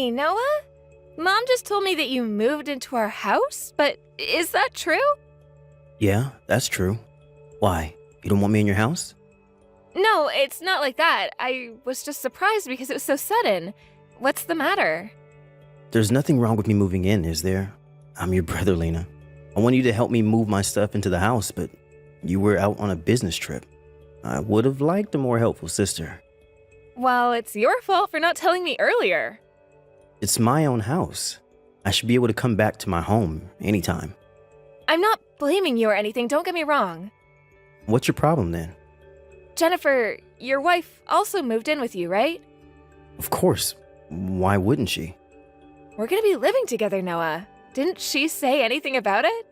Hey, Noah? Mom just told me that you moved into our house, but is that true? Yeah, that's true. Why? You don't want me in your house? No, it's not like that. I was just surprised because it was so sudden. What's the matter? There's nothing wrong with me moving in, is there? I'm your brother, Lena. I want you to help me move my stuff into the house, but you were out on a business trip. I would have liked a more helpful sister. Well, it's your fault for not telling me earlier. It's my own house. I should be able to come back to my home anytime. I'm not blaming you or anything, don't get me wrong. What's your problem then? Jennifer, your wife also moved in with you, right? Of course. Why wouldn't she? We're gonna be living together, Noah. Didn't she say anything about it?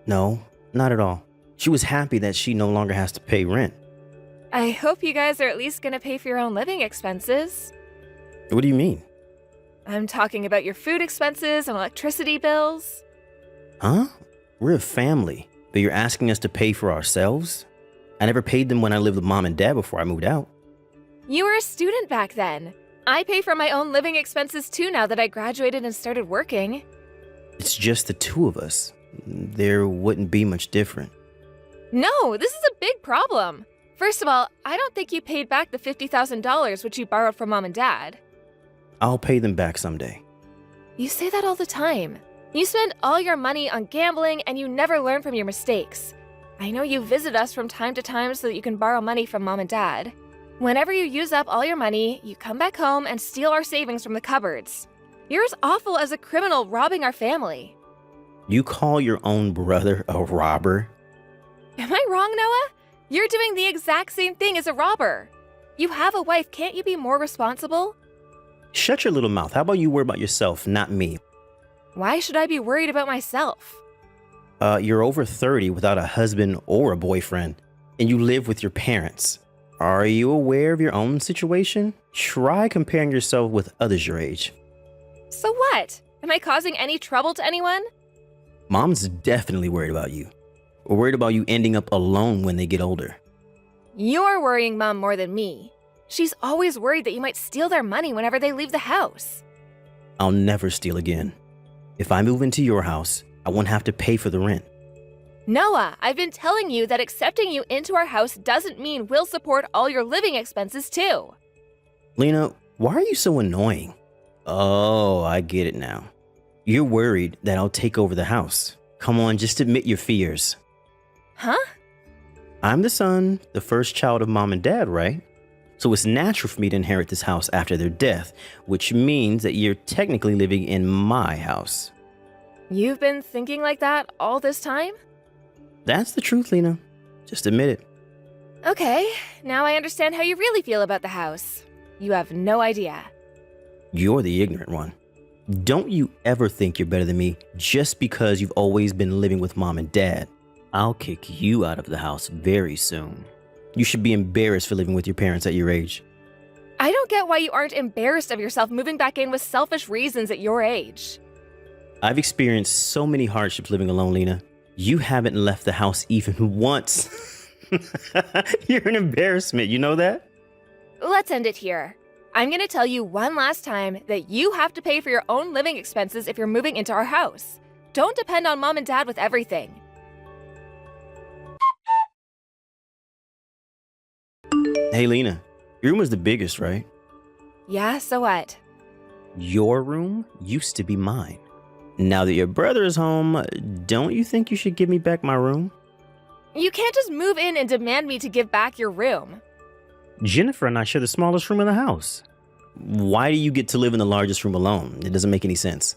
No, not at all. She was happy that she no longer has to pay rent. I hope you guys are at least gonna pay for your own living expenses. What do you mean? I'm talking about your food expenses and electricity bills. Huh? We're a family, but you're asking us to pay for ourselves? I never paid them when I lived with mom and dad before I moved out. You were a student back then. I pay for my own living expenses too now that I graduated and started working. It's just the two of us. There wouldn't be much different. No, this is a big problem. First of all, I don't think you paid back the $50,000 which you borrowed from mom and dad. I'll pay them back someday. You say that all the time. You spend all your money on gambling and you never learn from your mistakes. I know you visit us from time to time so that you can borrow money from mom and dad. Whenever you use up all your money, you come back home and steal our savings from the cupboards. You're as awful as a criminal robbing our family. You call your own brother a robber? Am I wrong, Noah? You're doing the exact same thing as a robber. You have a wife, can't you be more responsible? Shut your little mouth. How about you worry about yourself, not me? Why should I be worried about myself? You're over 30 without a husband or a boyfriend, and you live with your parents. Are you aware of your own situation? Try comparing yourself with others your age. So what? Am I causing any trouble to anyone? Mom's definitely worried about you. We're worried about you ending up alone when they get older. You're worrying Mom more than me. She's always worried that you might steal their money whenever they leave the house. I'll never steal again. If I move into your house, I won't have to pay for the rent. Noah, I've been telling you that accepting you into our house doesn't mean we'll support all your living expenses too. Lena, why are you so annoying? Oh, I get it now. You're worried that I'll take over the house. Come on, just admit your fears. Huh? I'm the son, the first child of mom and dad, right? So it's natural for me to inherit this house after their death, which means that you're technically living in my house. You've been thinking like that all this time? That's the truth, Lena. Just admit it. Okay, now I understand how you really feel about the house. You have no idea. You're the ignorant one. Don't you ever think you're better than me just because you've always been living with mom and dad. I'll kick you out of the house very soon. You should be embarrassed for living with your parents at your age. I don't get why you aren't embarrassed of yourself moving back in with selfish reasons at your age. I've experienced so many hardships living alone, Lena. You haven't left the house even once. You're an embarrassment, you know that? Let's end it here. I'm gonna tell you one last time that you have to pay for your own living expenses if you're moving into our house. Don't depend on mom and dad with everything. Hey, Lena, your room is the biggest, right? Yeah, so what? Your room used to be mine. Now that your brother is home, don't you think you should give me back my room? You can't just move in and demand me to give back your room. Jennifer and I share the smallest room in the house. Why do you get to live in the largest room alone? It doesn't make any sense.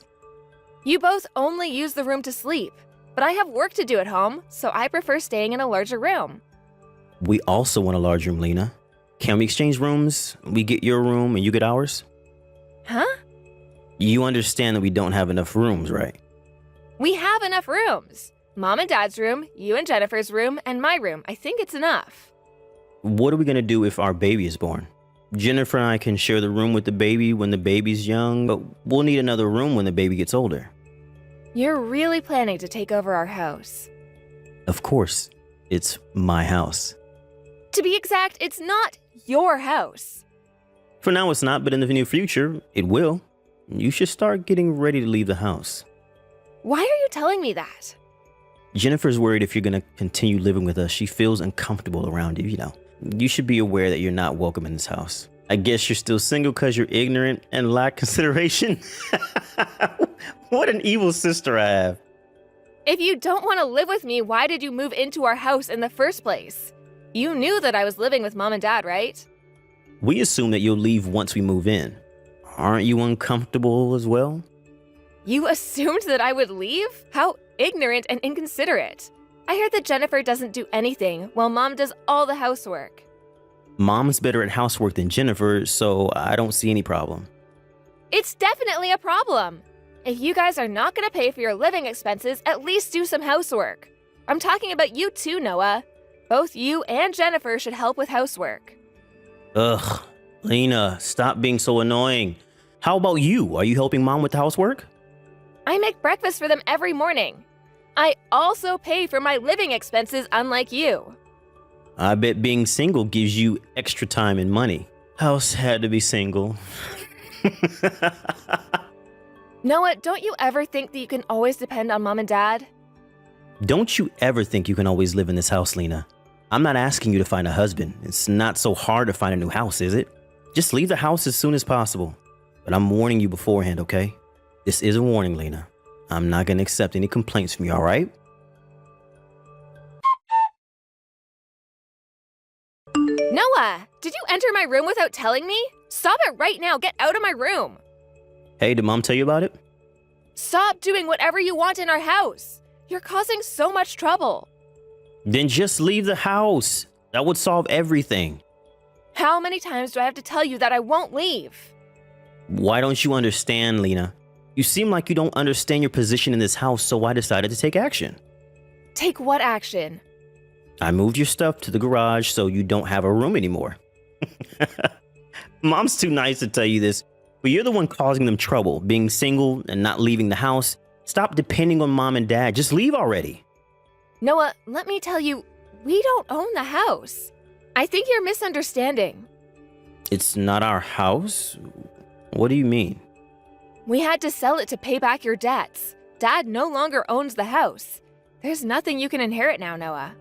You both only use the room to sleep, but I have work to do at home, so I prefer staying in a larger room. We also want a large room, Lena. Can we exchange rooms? We get your room and you get ours? Huh? You understand that we don't have enough rooms, right? We have enough rooms. Mom and Dad's room, you and Jennifer's room, and my room. I think it's enough. What are we going to do if our baby is born? Jennifer and I can share the room with the baby when the baby's young, but we'll need another room when the baby gets older. You're really planning to take over our house. Of course, it's my house. To be exact, it's not your house. For now it's not, but in the near future, it will. You should start getting ready to leave the house. Why are you telling me that? Jennifer's worried if you're going to continue living with us. She feels uncomfortable around you. You should be aware that you're not welcome in this house. I guess you're still single because you're ignorant and lack consideration. What an evil sister I have. If you don't want to live with me, why did you move into our house in the first place? You knew that I was living with Mom and Dad, right? We assume that you'll leave once we move in. Aren't you uncomfortable as well? You assumed that I would leave? How ignorant and inconsiderate. I heard that Jennifer doesn't do anything while Mom does all the housework. Mom's better at housework than Jennifer, so I don't see any problem. It's definitely a problem. If you guys are not going to pay for your living expenses, at least do some housework. I'm talking about you too, Noah. Both you and Jennifer should help with housework. Ugh, Lena, stop being so annoying. How about you? Are you helping Mom with the housework? I make breakfast for them every morning. I also pay for my living expenses, unlike you. I bet being single gives you extra time and money. How sad to be single. Noah, don't you ever think that you can always depend on Mom and Dad? Don't you ever think you can always live in this house, Lena. I'm not asking you to find a husband. It's not so hard to find a new house, is it? Just leave the house as soon as possible. But I'm warning you beforehand, okay? This is a warning, Lena. I'm not going to accept any complaints from you, all right? Noah, did you enter my room without telling me? Stop it right now. Get out of my room. Hey, did Mom tell you about it? Stop doing whatever you want in our house. You're causing so much trouble. Then just leave the house. That would solve everything. How many times do I have to tell you that I won't leave? Why don't you understand, Lena? You seem like you don't understand your position in this house, so I decided to take action. Take what action? I moved your stuff to the garage so you don't have a room anymore. Mom's too nice to tell you this, but you're the one causing them trouble, being single and not leaving the house. Stop depending on Mom and Dad. Just leave already. Noah, let me tell you, we don't own the house. I think you're misunderstanding. It's not our house? What do you mean? We had to sell it to pay back your debts. Dad no longer owns the house. There's nothing you can inherit now, Noah.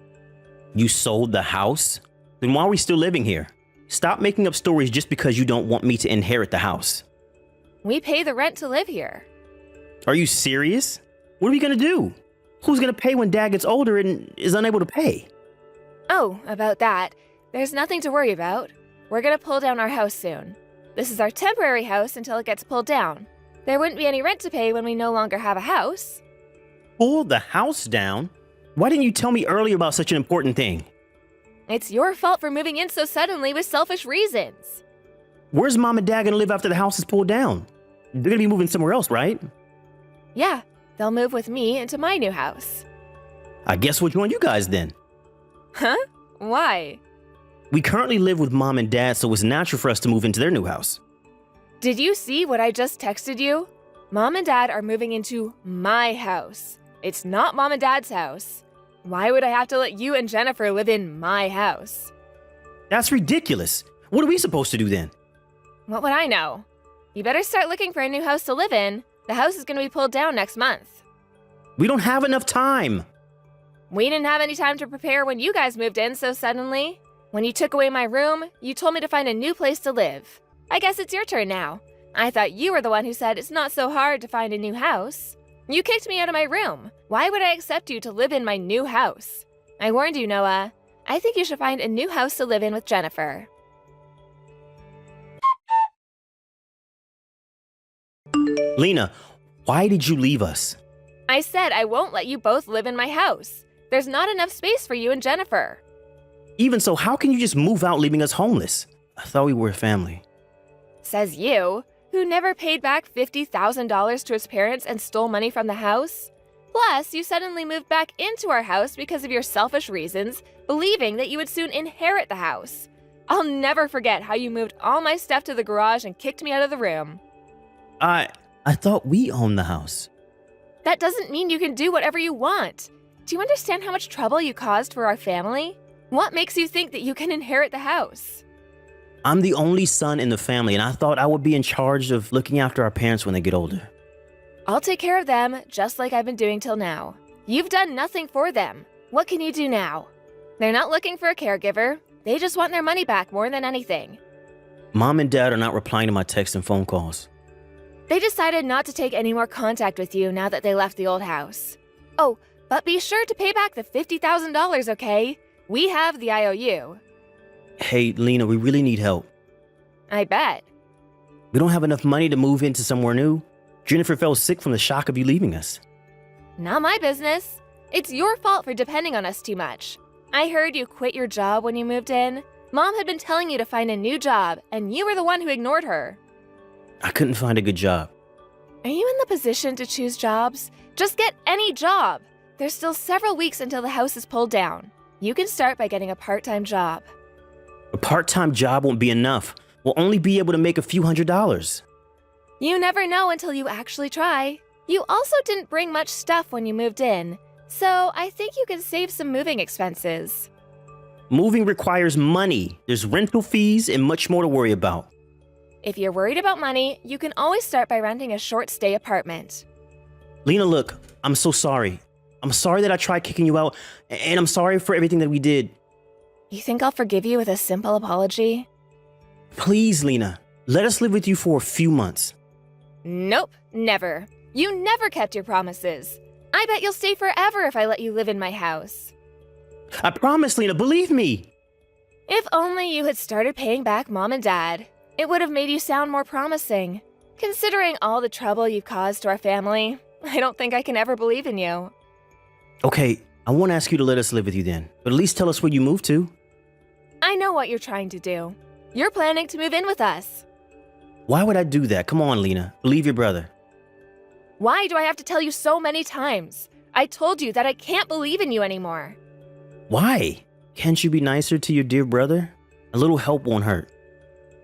You sold the house? Then why are we still living here? Stop making up stories just because you don't want me to inherit the house. We pay the rent to live here. Are you serious? What are we gonna do? Who's gonna pay when Dad gets older and is unable to pay? Oh, about that. There's nothing to worry about. We're gonna pull down our house soon. This is our temporary house until it gets pulled down. There wouldn't be any rent to pay when we no longer have a house. Pull the house down? Why didn't you tell me earlier about such an important thing? It's your fault for moving in so suddenly with selfish reasons. Where's Mom and Dad gonna live after the house is pulled down? They're gonna be moving somewhere else, right? Yeah, they'll move with me into my new house. I guess we'll join you guys then. Huh? Why? We currently live with Mom and Dad, so it's natural for us to move into their new house. Did you see what I just texted you? Mom and Dad are moving into my house. It's not Mom and Dad's house. Why would I have to let you and Jennifer live in my house? That's ridiculous. What are we supposed to do then? What would I know? You better start looking for a new house to live in. The house is going to be pulled down next month. We don't have enough time. We didn't have any time to prepare when you guys moved in so suddenly. When you took away my room, you told me to find a new place to live. I guess it's your turn now. I thought you were the one who said it's not so hard to find a new house. You kicked me out of my room. Why would I accept you to live in my new house? I warned you, Noah. I think you should find a new house to live in with Jennifer. Lena, why did you leave us? I said I won't let you both live in my house. There's not enough space for you and Jennifer. Even so, how can you just move out leaving us homeless? I thought we were a family. Says you, who never paid back $50,000 to his parents and stole money from the house. Plus, you suddenly moved back into our house because of your selfish reasons, believing that you would soon inherit the house. I'll never forget how you moved all my stuff to the garage and kicked me out of the room. I thought we owned the house. That doesn't mean you can do whatever you want. Do you understand how much trouble you caused for our family? What makes you think that you can inherit the house? I'm the only son in the family, and I thought I would be in charge of looking after our parents when they get older. I'll take care of them, just like I've been doing till now. You've done nothing for them. What can you do now? They're not looking for a caregiver. They just want their money back more than anything. Mom and Dad are not replying to my texts and phone calls. They decided not to take any more contact with you now that they left the old house. Oh, but be sure to pay back the $50,000, okay? We have the IOU. Hey, Lena, we really need help. I bet. We don't have enough money to move into somewhere new. Jennifer fell sick from the shock of you leaving us. Not my business. It's your fault for depending on us too much. I heard you quit your job when you moved in. Mom had been telling you to find a new job, and you were the one who ignored her. I couldn't find a good job. Are you in the position to choose jobs? Just get any job. There's still several weeks until the house is pulled down. You can start by getting a part-time job. A part-time job won't be enough. We'll only be able to make a few $100s. You never know until you actually try. You also didn't bring much stuff when you moved in, so I think you can save some moving expenses. Moving requires money. There's rental fees and much more to worry about. If you're worried about money, you can always start by renting a short-stay apartment. Lena, look, I'm so sorry. I'm sorry that I tried kicking you out, and I'm sorry for everything that we did. You think I'll forgive you with a simple apology? Please, Lena, let us live with you for a few months. Nope, never. You never kept your promises. I bet you'll stay forever if I let you live in my house. I promise, Lena, believe me. If only you had started paying back Mom and Dad. It would have made you sound more promising. Considering all the trouble you've caused to our family, I don't think I can ever believe in you. Okay, I won't ask you to let us live with you then, but at least tell us where you moved to. I know what you're trying to do. You're planning to move in with us. Why would I do that? Come on, Lena. Believe your brother. Why do I have to tell you so many times? I told you that I can't believe in you anymore. Why? Can't you be nicer to your dear brother? A little help won't hurt.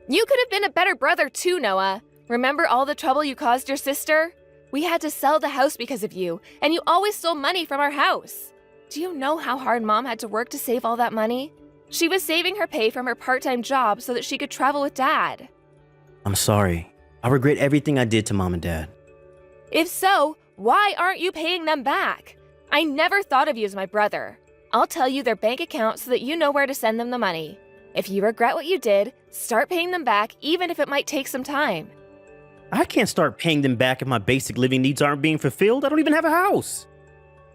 You could have been a better brother too, Noah. Remember all the trouble you caused your sister? We had to sell the house because of you, and you always stole money from our house. Do you know how hard Mom had to work to save all that money? She was saving her pay from her part-time job so that she could travel with Dad. I'm sorry. I regret everything I did to Mom and Dad. If so, why aren't you paying them back? I never thought of you as my brother. I'll tell you their bank account so that you know where to send them the money. If you regret what you did, start paying them back even if it might take some time. I can't start paying them back if my basic living needs aren't being fulfilled. I don't even have a house.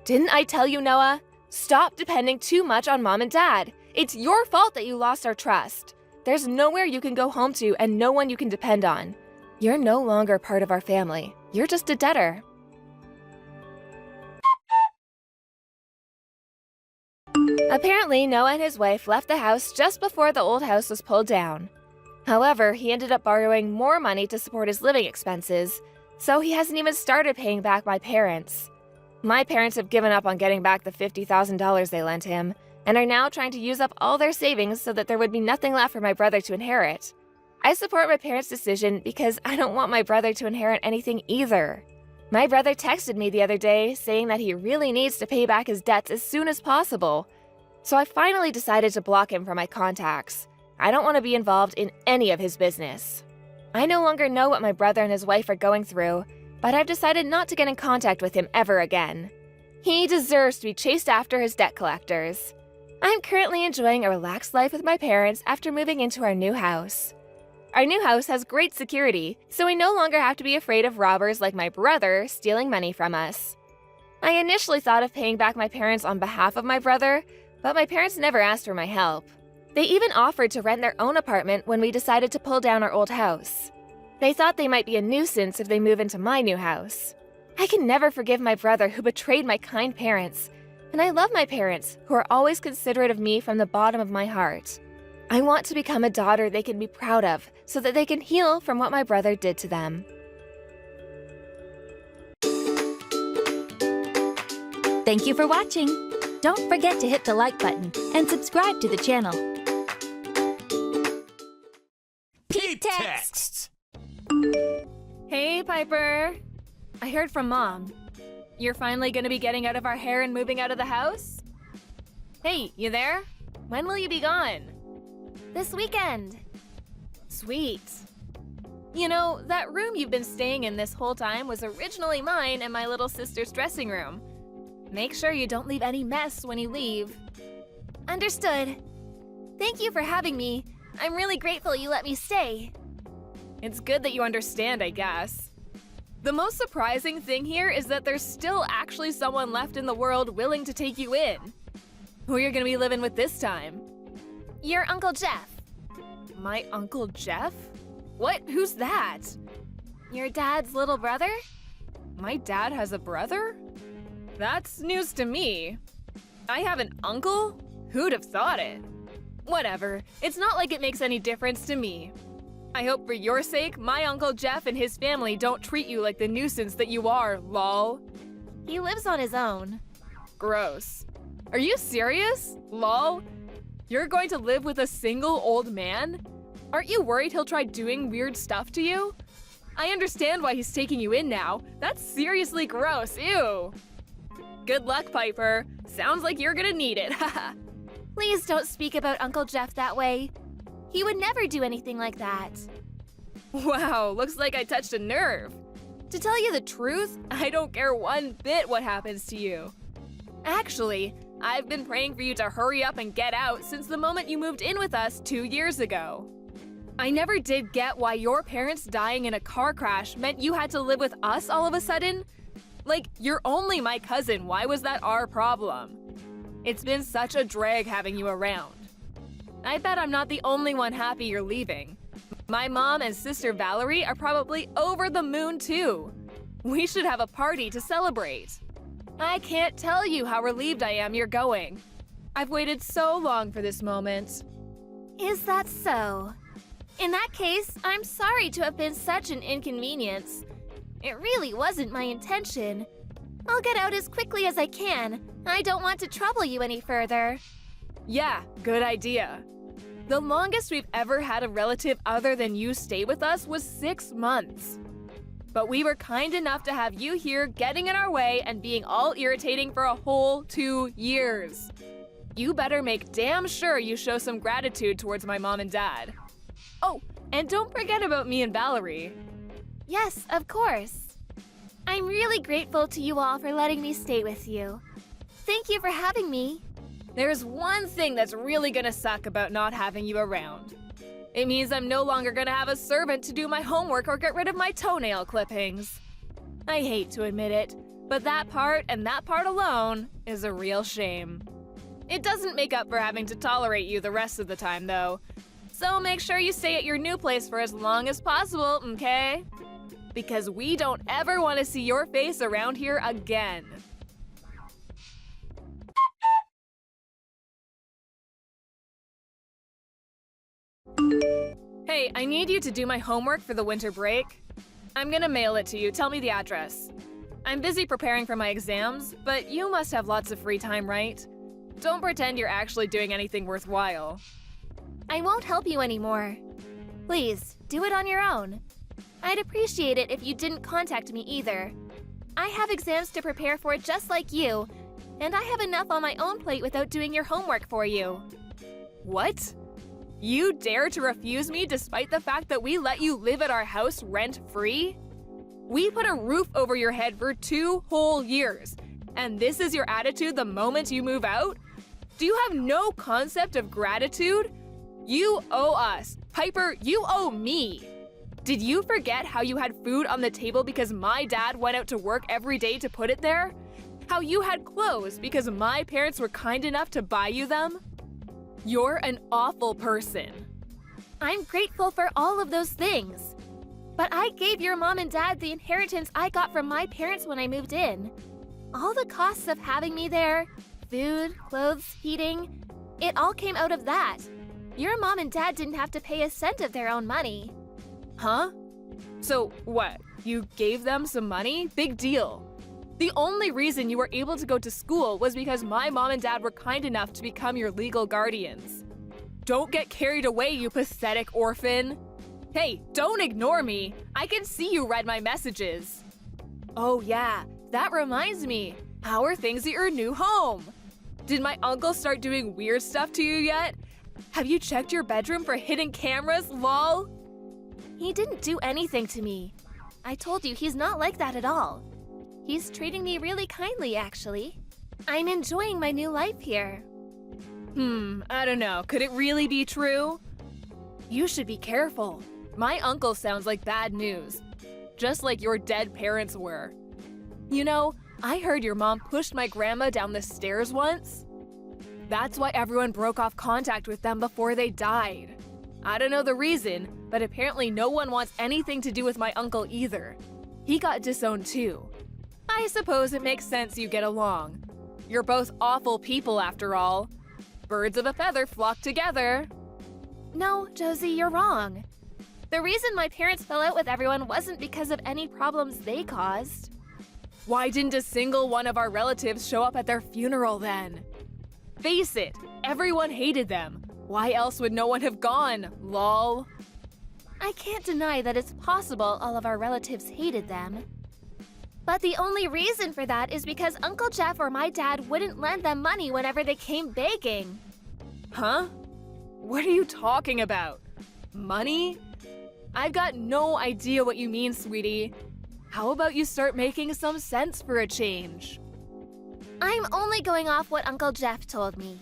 Didn't I tell you, Noah? Stop depending too much on Mom and Dad. It's your fault that you lost our trust. There's nowhere you can go home to and no one you can depend on. You're no longer part of our family. You're just a debtor. Apparently, Noah and his wife left the house just before the old house was pulled down. However, he ended up borrowing more money to support his living expenses, so he hasn't even started paying back my parents. My parents have given up on getting back the $50,000 they lent him, and are now trying to use up all their savings so that there would be nothing left for my brother to inherit. I support my parents' decision because I don't want my brother to inherit anything either. My brother texted me the other day saying that he really needs to pay back his debts as soon as possible, so I finally decided to block him from my contacts. I don't want to be involved in any of his business. I no longer know what my brother and his wife are going through, but I've decided not to get in contact with him ever again. He deserves to be chased after his debt collectors. I'm currently enjoying a relaxed life with my parents after moving into our new house. Our new house has great security, so we no longer have to be afraid of robbers like my brother stealing money from us. I initially thought of paying back my parents on behalf of my brother, but my parents never asked for my help. They even offered to rent their own apartment when we decided to pull down our old house. They thought they might be a nuisance if they move into my new house. I can never forgive my brother who betrayed my kind parents, and I love my parents who are always considerate of me from the bottom of my heart. I want to become a daughter they can be proud of so that they can heal from what my brother did to them. Thank you for watching. Don't forget to hit the like button and subscribe to the channel. Peep Texts! Hey, Piper. I heard from Mom. You're finally gonna be getting out of our hair and moving out of the house? Hey, you there? When will you be gone? This weekend. Sweet. You know, that room you've been staying in this whole time was originally mine and my little sister's dressing room. Make sure you don't leave any mess when you leave. Understood. Thank you for having me. I'm really grateful you let me stay. It's good that you understand, I guess. The most surprising thing here is that there's still actually someone left in the world willing to take you in. Who are you gonna be living with this time? Your Uncle Jeff. My Uncle Jeff? What? Who's that? Your dad's little brother? My dad has a brother? That's news to me. I have an uncle? Who'd have thought it? Whatever, it's not like it makes any difference to me. I hope for your sake, my Uncle Jeff and his family don't treat you like the nuisance that you are, lol. He lives on his own. Gross. Are you serious? Lol? You're going to live with a single old man? Aren't you worried he'll try doing weird stuff to you? I understand why he's taking you in now. That's seriously gross, ew. Good luck, Piper. Sounds like you're gonna need it, haha. Please don't speak about Uncle Jeff that way. He would never do anything like that. Wow, looks like I touched a nerve. To tell you the truth, I don't care one bit what happens to you. Actually, I've been praying for you to hurry up and get out since the moment you moved in with us 2 years ago. I never did get why your parents dying in a car crash meant you had to live with us all of a sudden. Like, you're only my cousin, why was that our problem? It's been such a drag having you around. I bet I'm not the only one happy you're leaving. My mom and sister Valerie are probably over the moon too. We should have a party to celebrate. I can't tell you how relieved I am you're going. I've waited so long for this moment. Is that so? In that case, I'm sorry to have been such an inconvenience. It really wasn't my intention. I'll get out as quickly as I can. I don't want to trouble you any further. Yeah, good idea. The longest we've ever had a relative other than you stay with us was 6 months. But we were kind enough to have you here getting in our way and being all irritating for a whole 2 years. You better make damn sure you show some gratitude towards my mom and dad. Oh, and don't forget about me and Valerie. Yes, of course. I'm really grateful to you all for letting me stay with you. Thank you for having me. There's one thing that's really gonna suck about not having you around. It means I'm no longer gonna have a servant to do my homework or get rid of my toenail clippings. I hate to admit it, but that part and that part alone is a real shame. It doesn't make up for having to tolerate you the rest of the time, though. So make sure you stay at your new place for as long as possible, okay? Because we don't ever want to see your face around here again. Hey, I need you to do my homework for the winter break. I'm gonna mail it to you. Tell me the address. I'm busy preparing for my exams, but you must have lots of free time, right? Don't pretend you're actually doing anything worthwhile. I won't help you anymore. Please, do it on your own. I'd appreciate it if you didn't contact me either. I have exams to prepare for just like you, and I have enough on my own plate without doing your homework for you. What? You dare to refuse me despite the fact that we let you live at our house rent-free? We put a roof over your head for 2 whole years, and this is your attitude the moment you move out? Do you have no concept of gratitude? You owe us. Piper, you owe me. Did you forget how you had food on the table because my dad went out to work every day to put it there? How you had clothes because my parents were kind enough to buy you them? You're an awful person. I'm grateful for all of those things. But I gave your mom and dad the inheritance I got from my parents when I moved in. All the costs of having me there, food, clothes, heating, it all came out of that. Your mom and dad didn't have to pay a cent of their own money. Huh? So what? You gave them some money? Big deal. The only reason you were able to go to school was because my mom and dad were kind enough to become your legal guardians. Don't get carried away, you pathetic orphan. Hey, don't ignore me. I can see you read my messages. Oh yeah, that reminds me. How are things at your new home? Did my uncle start doing weird stuff to you yet? Have you checked your bedroom for hidden cameras, lol? He didn't do anything to me. I told you he's not like that at all. He's treating me really kindly, actually. I'm enjoying my new life here. I don't know. Could it really be true? You should be careful. My uncle sounds like bad news, just like your dead parents were. You know, I heard your mom pushed my grandma down the stairs once. That's why everyone broke off contact with them before they died. I don't know the reason, but apparently no one wants anything to do with my uncle either. He got disowned too. I suppose it makes sense you get along. You're both awful people after all. Birds of a feather flock together. No, Josie, you're wrong. The reason my parents fell out with everyone wasn't because of any problems they caused. Why didn't a single one of our relatives show up at their funeral then? Face it, everyone hated them. Why else would no one have gone, lol? I can't deny that it's possible all of our relatives hated them. But the only reason for that is because Uncle Jeff or my dad wouldn't lend them money whenever they came begging. Huh? What are you talking about? Money? I've got no idea what you mean, sweetie. How about you start making some sense for a change? I'm only going off what Uncle Jeff told me.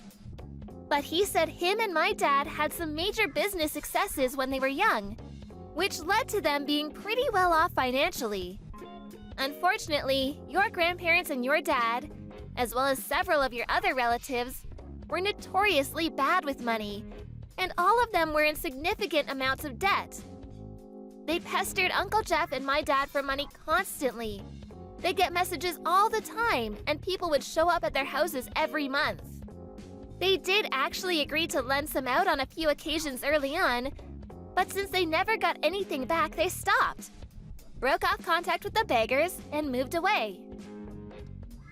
But he said him and my dad had some major business successes when they were young, which led to them being pretty well off financially. Unfortunately, your grandparents and your dad, as well as several of your other relatives, were notoriously bad with money, and all of them were in significant amounts of debt. They pestered Uncle Jeff and my dad for money constantly. They'd get messages all the time, and people would show up at their houses every month. They did actually agree to lend some out on a few occasions early on, but since they never got anything back, they stopped, broke off contact with the beggars, and moved away.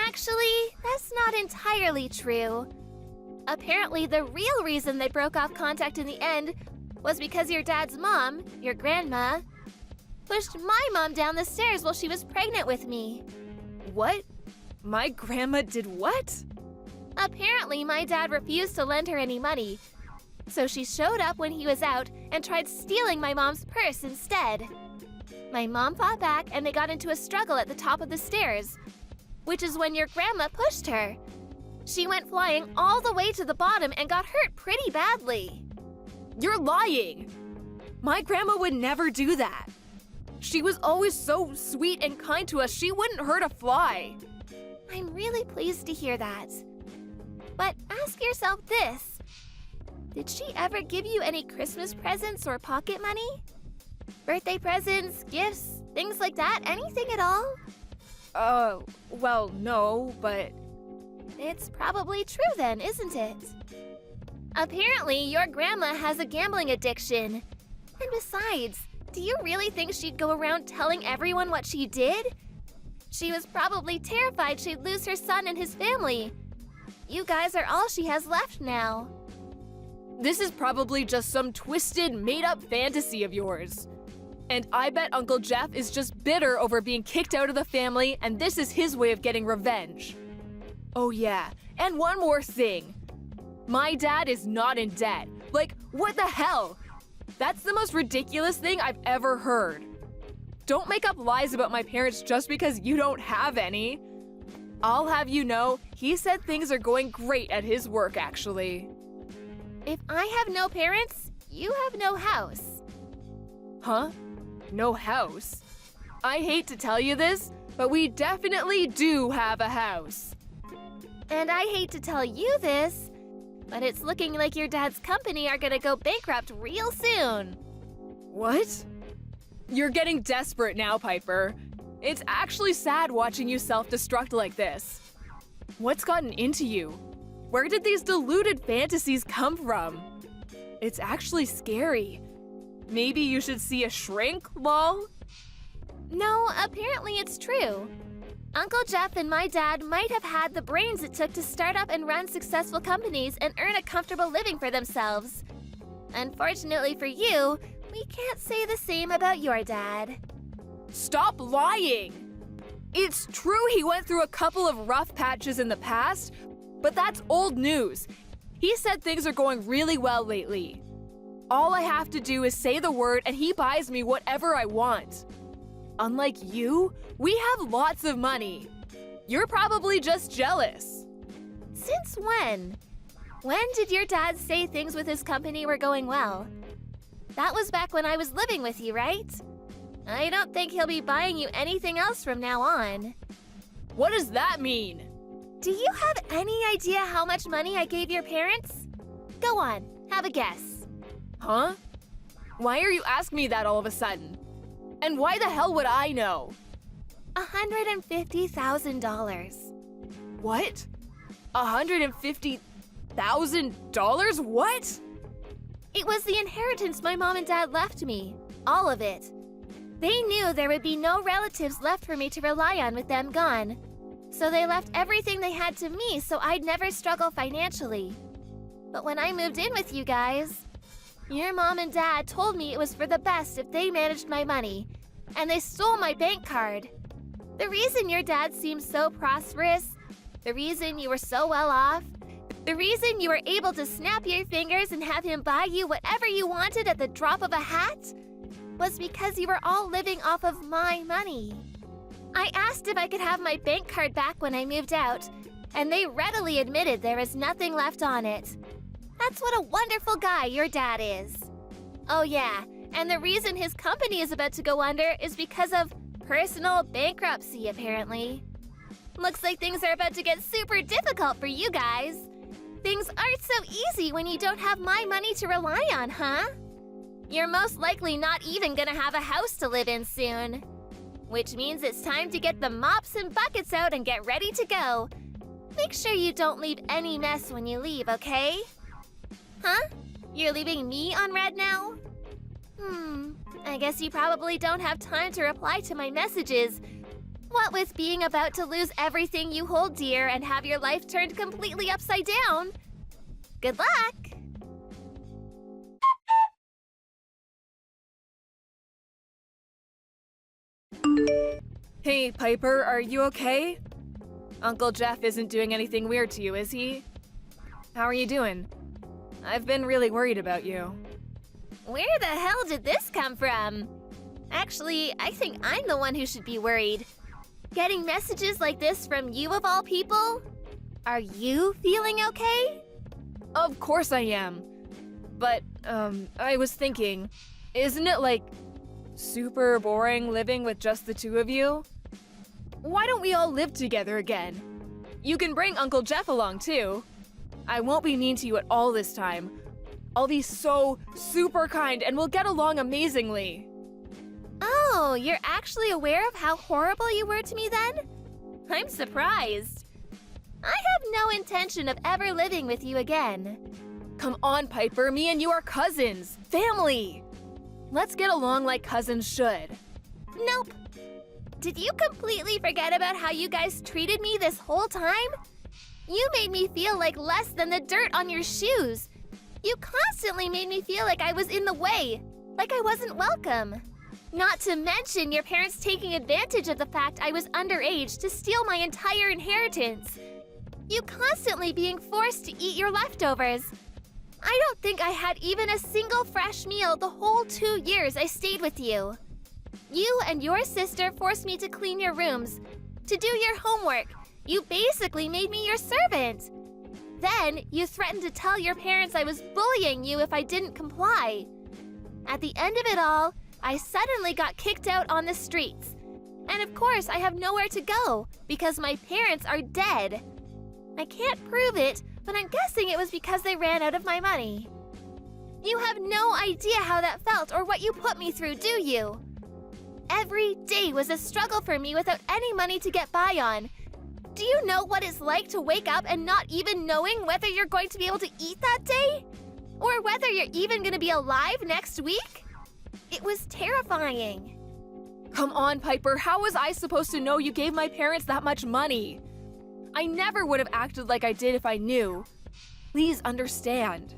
Actually, that's not entirely true. Apparently, the real reason they broke off contact in the end was because your dad's mom, your grandma, pushed my mom down the stairs while she was pregnant with me. What? My grandma did what? Apparently, my dad refused to lend her any money, so she showed up when he was out and tried stealing my mom's purse instead. My mom fought back and they got into a struggle at the top of the stairs, which is when your grandma pushed her. She went flying all the way to the bottom and got hurt pretty badly. You're lying! My grandma would never do that. She was always so sweet and kind to us, she wouldn't hurt a fly. I'm really pleased to hear that. But ask yourself this. Did she ever give you any Christmas presents or pocket money? Birthday presents, gifts, things like that? Anything at all? Well, no, but... It's probably true then, isn't it? Apparently, your grandma has a gambling addiction. And besides, do you really think she'd go around telling everyone what she did? She was probably terrified she'd lose her son and his family. You guys are all she has left now. This is probably just some twisted, made-up fantasy of yours. And I bet Uncle Jeff is just bitter over being kicked out of the family, and this is his way of getting revenge. Oh yeah, and one more thing. My dad is not in debt. Like, what the hell? That's the most ridiculous thing I've ever heard. Don't make up lies about my parents just because you don't have any. I'll have you know, he said things are going great at his work, actually. If I have no parents, you have no house. Huh? No house? I hate to tell you this, but we definitely do have a house. And I hate to tell you this, but it's looking like your dad's company are gonna go bankrupt real soon. What? You're getting desperate now, Piper. It's actually sad watching you self-destruct like this. What's gotten into you? Where did these deluded fantasies come from? It's actually scary. Maybe you should see a shrink, lol? No, apparently it's true. Uncle Jeff and my dad might have had the brains it took to start up and run successful companies and earn a comfortable living for themselves. Unfortunately for you, we can't say the same about your dad. Stop lying! It's true he went through a couple of rough patches in the past, but that's old news. He said things are going really well lately. All I have to do is say the word and he buys me whatever I want. Unlike you, we have lots of money. You're probably just jealous. Since when? When did your dad say things with his company were going well? That was back when I was living with you, right? I don't think he'll be buying you anything else from now on. What does that mean? Do you have any idea how much money I gave your parents? Go on, have a guess. Huh? Why are you asking me that all of a sudden? And why the hell would I know? $150,000. What? $150,000? What? It was the inheritance my mom and dad left me. All of it. They knew there would be no relatives left for me to rely on with them gone. So they left everything they had to me so I'd never struggle financially. But when I moved in with you guys, your mom and dad told me it was for the best if they managed my money, and they stole my bank card. The reason your dad seemed so prosperous, the reason you were so well off, the reason you were able to snap your fingers and have him buy you whatever you wanted at the drop of a hat, was because you were all living off of my money. I asked if I could have my bank card back when I moved out, and they readily admitted there is nothing left on it. That's what a wonderful guy your dad is. Oh yeah, and the reason his company is about to go under is because of personal bankruptcy, apparently. Looks like things are about to get super difficult for you guys. Things aren't so easy when you don't have my money to rely on, huh? You're most likely not even gonna have a house to live in soon. Which means it's time to get the mops and buckets out and get ready to go. Make sure you don't leave any mess when you leave, okay? Huh? You're leaving me on red now? I guess you probably don't have time to reply to my messages. What with being about to lose everything you hold dear and have your life turned completely upside down. Good luck! Hey, Piper, are you okay? Uncle Jeff isn't doing anything weird to you, is he? How are you doing? I've been really worried about you. Where the hell did this come from? Actually, I think I'm the one who should be worried. Getting messages like this from you of all people? Are you feeling okay? Of course I am. But, I was thinking, isn't it like super boring living with just the two of you? Why don't we all live together again? You can bring Uncle Jeff along too. I won't be mean to you at all this time. I'll be so super kind and we'll get along amazingly. Oh, you're actually aware of how horrible you were to me then? I'm surprised. I have no intention of ever living with you again. Come on, Piper, me and you are cousins, family. Let's get along like cousins should. Nope. Did you completely forget about how you guys treated me this whole time? You made me feel like less than the dirt on your shoes. You constantly made me feel like I was in the way, like I wasn't welcome. Not to mention your parents taking advantage of the fact I was underage to steal my entire inheritance. You constantly being forced to eat your leftovers. I don't think I had even a single fresh meal the whole 2 years I stayed with you. You and your sister forced me to clean your rooms, to do your homework. You basically made me your servant. Then you threatened to tell your parents I was bullying you if I didn't comply. At the end of it all, I suddenly got kicked out on the streets. And of course, I have nowhere to go because my parents are dead. I can't prove it, but I'm guessing it was because they ran out of my money. You have no idea how that felt or what you put me through, do you? Every day was a struggle for me without any money to get by on. Do you know what it's like to wake up and not even knowing whether you're going to be able to eat that day? Or whether you're even going to be alive next week? It was terrifying. Come on, Piper, how was I supposed to know you gave my parents that much money? I never would have acted like I did if I knew. Please understand.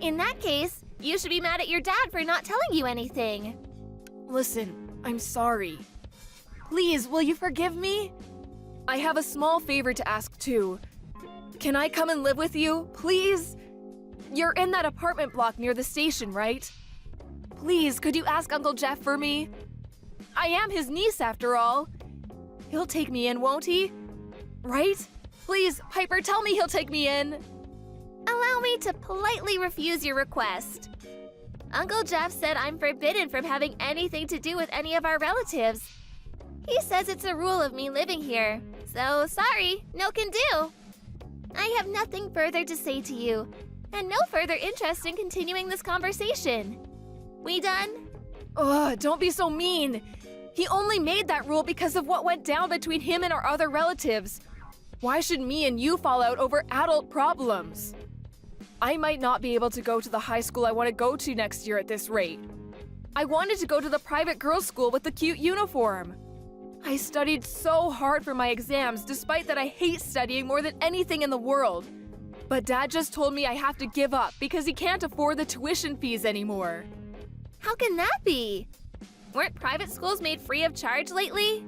In that case, you should be mad at your dad for not telling you anything. Listen, I'm sorry. Please, will you forgive me? I have a small favor to ask too. Can I come and live with you, please? You're in that apartment block near the station, right? Please, could you ask Uncle Jeff for me? I am his niece, after all. He'll take me in, won't he? Right? Please, Piper, tell me he'll take me in. Allow me to politely refuse your request. Uncle Jeff said I'm forbidden from having anything to do with any of our relatives. He says it's a rule of me living here, so sorry, no can do. I have nothing further to say to you, and no further interest in continuing this conversation. We done? Ugh, don't be so mean. He only made that rule because of what went down between him and our other relatives. Why should me and you fall out over adult problems? I might not be able to go to the high school I want to go to next year at this rate. I wanted to go to the private girls' school with the cute uniform. I studied so hard for my exams despite that I hate studying more than anything in the world. But Dad just told me I have to give up because he can't afford the tuition fees anymore. How can that be? Weren't private schools made free of charge lately?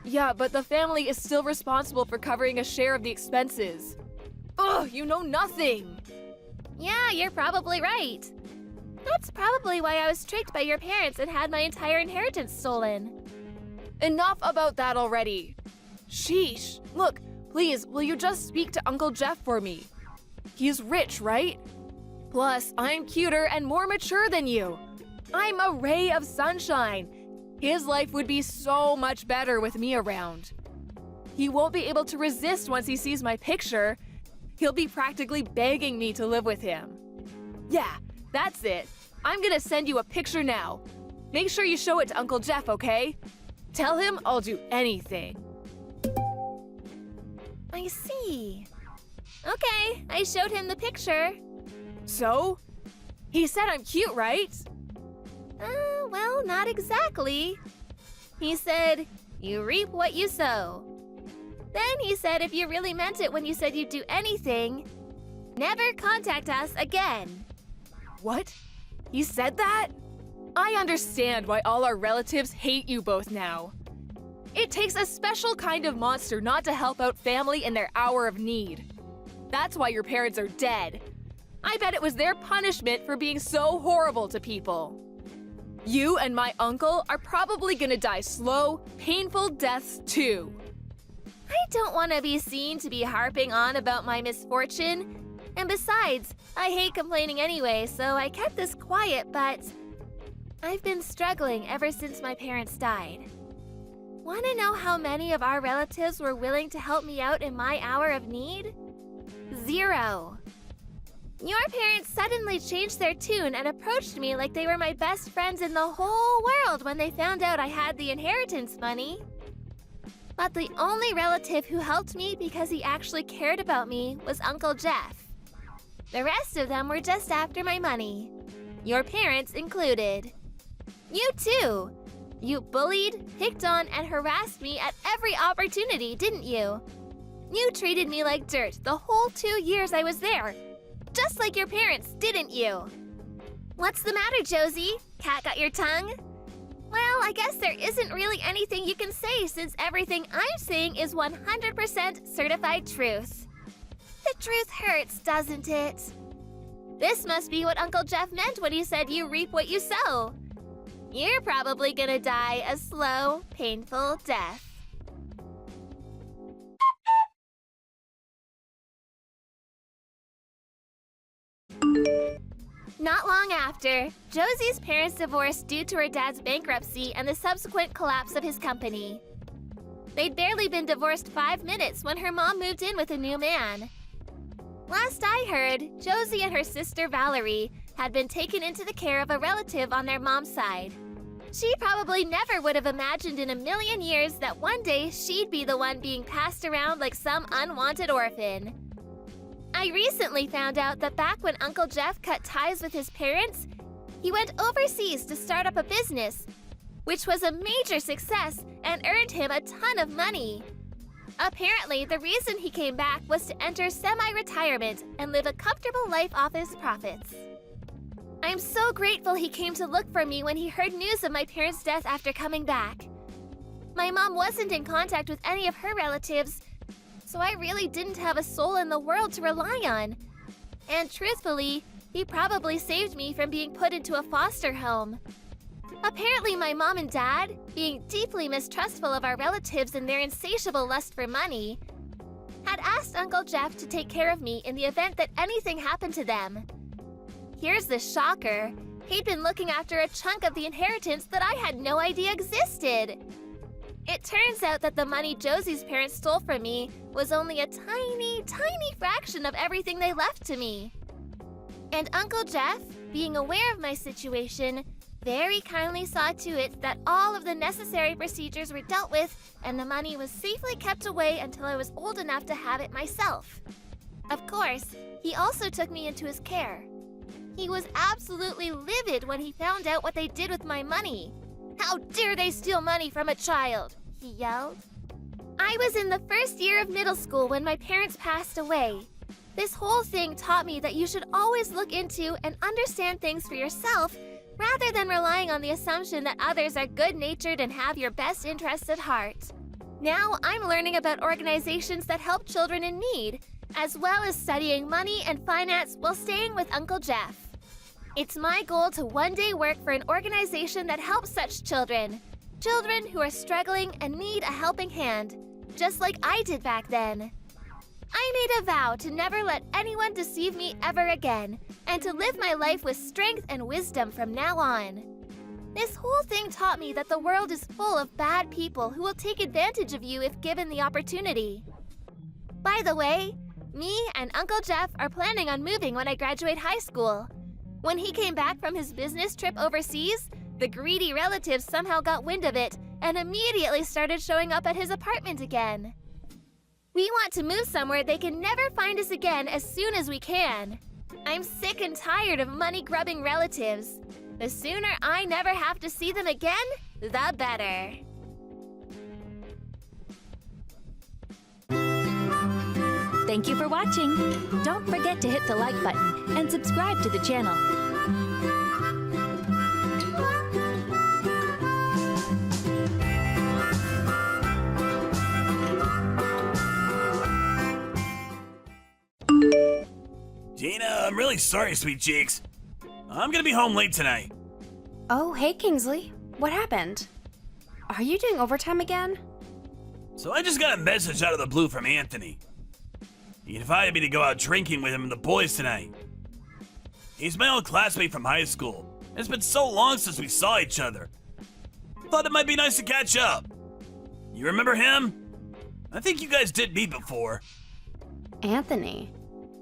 Yeah, but the family is still responsible for covering a share of the expenses. Ugh, you know nothing! Yeah, you're probably right. That's probably why I was tricked by your parents and had my entire inheritance stolen. Enough about that already. Sheesh. Look, please, will you just speak to Uncle Jeff for me? He's rich, right? Plus, I'm cuter and more mature than you. I'm a ray of sunshine. His life would be so much better with me around. He won't be able to resist once he sees my picture. He'll be practically begging me to live with him. Yeah, that's it. I'm gonna send you a picture now. Make sure you show it to Uncle Jeff, okay? Tell him I'll do anything. I see. Okay, I showed him the picture. So? He said I'm cute, right? Well, not exactly. He said, you reap what you sow. Then he said if you really meant it when you said you'd do anything, never contact us again. What? He said that? I understand why all our relatives hate you both now. It takes a special kind of monster not to help out family in their hour of need. That's why your parents are dead. I bet it was their punishment for being so horrible to people. You and my uncle are probably gonna die slow, painful deaths too. I don't want to be seen to be harping on about my misfortune. And besides, I hate complaining anyway, so I kept this quiet, but I've been struggling ever since my parents died. Want to know how many of our relatives were willing to help me out in my hour of need? 0. Your parents suddenly changed their tune and approached me like they were my best friends in the whole world when they found out I had the inheritance money. But the only relative who helped me because he actually cared about me was Uncle Jeff. The rest of them were just after my money. Your parents included. You too. You bullied, picked on, and harassed me at every opportunity, didn't you? You treated me like dirt the whole 2 years I was there. Just like your parents, didn't you? What's the matter, Josie? Cat got your tongue? Well, I guess there isn't really anything you can say since everything I'm saying is 100% certified truth. The truth hurts, doesn't it? This must be what Uncle Jeff meant when he said you reap what you sow. You're probably gonna die a slow, painful death. Not long after, Josie's parents divorced due to her dad's bankruptcy and the subsequent collapse of his company. They'd barely been divorced 5 minutes when her mom moved in with a new man. Last I heard, Josie and her sister Valerie had been taken into the care of a relative on their mom's side. She probably never would have imagined in a million years that one day she'd be the one being passed around like some unwanted orphan. I recently found out that back when Uncle Jeff cut ties with his parents, he went overseas to start up a business, which was a major success and earned him a ton of money. Apparently, the reason he came back was to enter semi-retirement and live a comfortable life off his profits. I'm so grateful he came to look for me when he heard news of my parents' death after coming back. My mom wasn't in contact with any of her relatives, so I really didn't have a soul in the world to rely on. And truthfully, he probably saved me from being put into a foster home. Apparently, my mom and dad, being deeply mistrustful of our relatives and their insatiable lust for money, had asked Uncle Jeff to take care of me in the event that anything happened to them. Here's the shocker. He'd been looking after a chunk of the inheritance that I had no idea existed. It turns out that the money Josie's parents stole from me was only a tiny, tiny fraction of everything they left to me. And Uncle Jeff, being aware of my situation, very kindly saw to it that all of the necessary procedures were dealt with and the money was safely kept away until I was old enough to have it myself. Of course, he also took me into his care. He was absolutely livid when he found out what they did with my money. "How dare they steal money from a child?" he yelled. I was in the first year of middle school when my parents passed away. This whole thing taught me that you should always look into and understand things for yourself rather than relying on the assumption that others are good-natured and have your best interests at heart. Now I'm learning about organizations that help children in need, as well as studying money and finance while staying with Uncle Jeff. It's my goal to one day work for an organization that helps such children. Children who are struggling and need a helping hand, just like I did back then. I made a vow to never let anyone deceive me ever again, and to live my life with strength and wisdom from now on. This whole thing taught me that the world is full of bad people who will take advantage of you if given the opportunity. By the way, me and Uncle Jeff are planning on moving when I graduate high school. When he came back from his business trip overseas, the greedy relatives somehow got wind of it and immediately started showing up at his apartment again. We want to move somewhere they can never find us again as soon as we can. I'm sick and tired of money-grubbing relatives. The sooner I never have to see them again, the better. Thank you for watching. Don't forget to hit the like button and subscribe to the channel. Gina, I'm really sorry, sweet cheeks. I'm gonna be home late tonight. Oh, hey Kingsley. What happened? Are you doing overtime again? So I just got a message out of the blue from Anthony. He invited me to go out drinking with him and the boys tonight. He's my old classmate from high school. It's been so long since we saw each other. Thought it might be nice to catch up. You remember him? I think you guys did meet before. Anthony.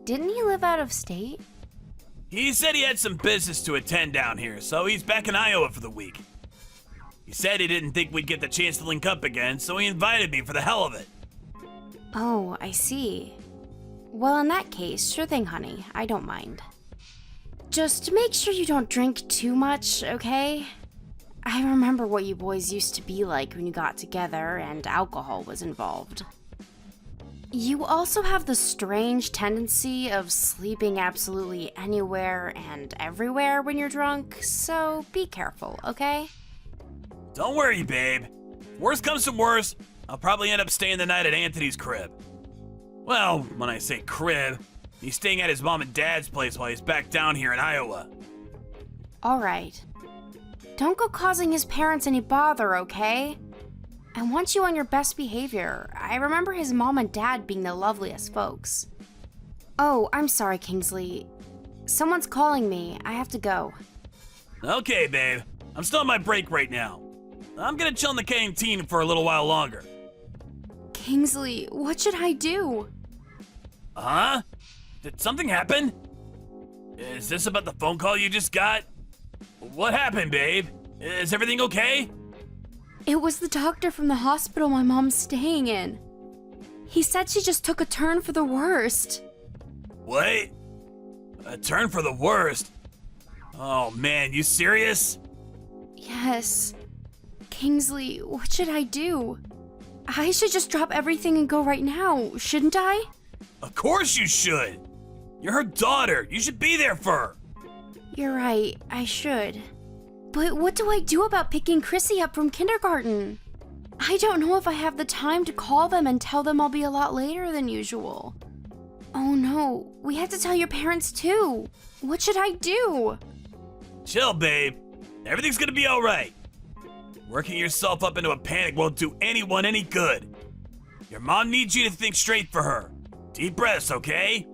Didn't he live out of state? He said he had some business to attend down here, so he's back in Iowa for the week. He said he didn't think we'd get the chance to link up again, so he invited me for the hell of it. Oh, I see. Well, in that case, sure thing, honey. I don't mind. Just make sure you don't drink too much, okay? I remember what you boys used to be like when you got together and alcohol was involved. You also have the strange tendency of sleeping absolutely anywhere and everywhere when you're drunk, so be careful, okay? Don't worry, babe. Worst comes to worst, I'll probably end up staying the night at Anthony's crib. Well, when I say crib, he's staying at his mom and dad's place while he's back down here in Iowa. Alright. Don't go causing his parents any bother, okay? I want you on your best behavior. I remember his mom and dad being the loveliest folks. Oh, I'm sorry, Kingsley. Someone's calling me. I have to go. Okay, babe. I'm still on my break right now. I'm gonna chill in the canteen for a little while longer. Kingsley, what should I do? Huh? Did something happen? Is this about the phone call you just got? What happened, babe? Is everything okay? It was the doctor from the hospital my mom's staying in. He said she just took a turn for the worst. What? A turn for the worst? Oh man, you serious? Yes. Kingsley, what should I do? I should just drop everything and go right now, shouldn't I? Of course you should! You're her daughter, you should be there for her! You're right, I should. But what do I do about picking Chrissy up from kindergarten? I don't know if I have the time to call them and tell them I'll be a lot later than usual. Oh no, we have to tell your parents too. What should I do? Chill, babe. Everything's gonna be alright. Working yourself up into a panic won't do anyone any good. Your mom needs you to think straight for her. Deep breaths, okay?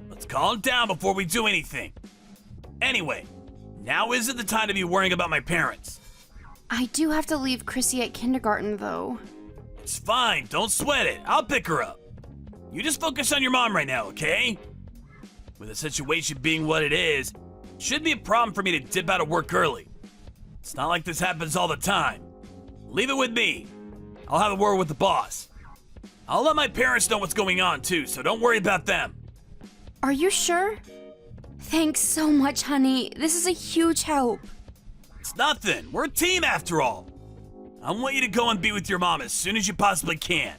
Let's calm down before we do anything. Anyway, now isn't the time to be worrying about my parents. I do have to leave Chrissy at kindergarten though. It's fine, don't sweat it. I'll pick her up. You just focus on your mom right now, okay? With the situation being what it is, it shouldn't be a problem for me to dip out of work early. It's not like this happens all the time. Leave it with me. I'll have a word with the boss. I'll let my parents know what's going on too, so don't worry about them. Are you sure? Thanks so much, honey. This is a huge help. It's nothing. We're a team after all. I want you to go and be with your mom as soon as you possibly can.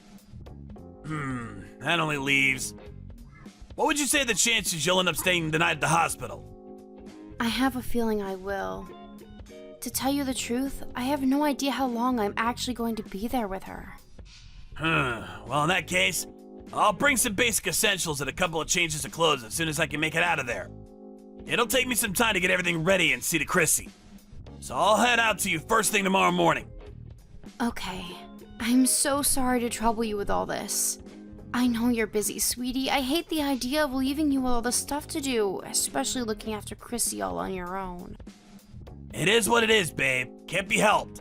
That only leaves. What would you say the chances you'll end up staying the night at the hospital? I have a feeling I will. To tell you the truth, I have no idea how long I'm actually going to be there with her. Well, in that case, I'll bring some basic essentials and a couple of changes of clothes as soon as I can make it out of there. It'll take me some time to get everything ready and see to Chrissy. So I'll head out to you first thing tomorrow morning. Okay. I'm so sorry to trouble you with all this. I know you're busy, sweetie. I hate the idea of leaving you with all the stuff to do, especially looking after Chrissy all on your own. It is what it is, babe. Can't be helped.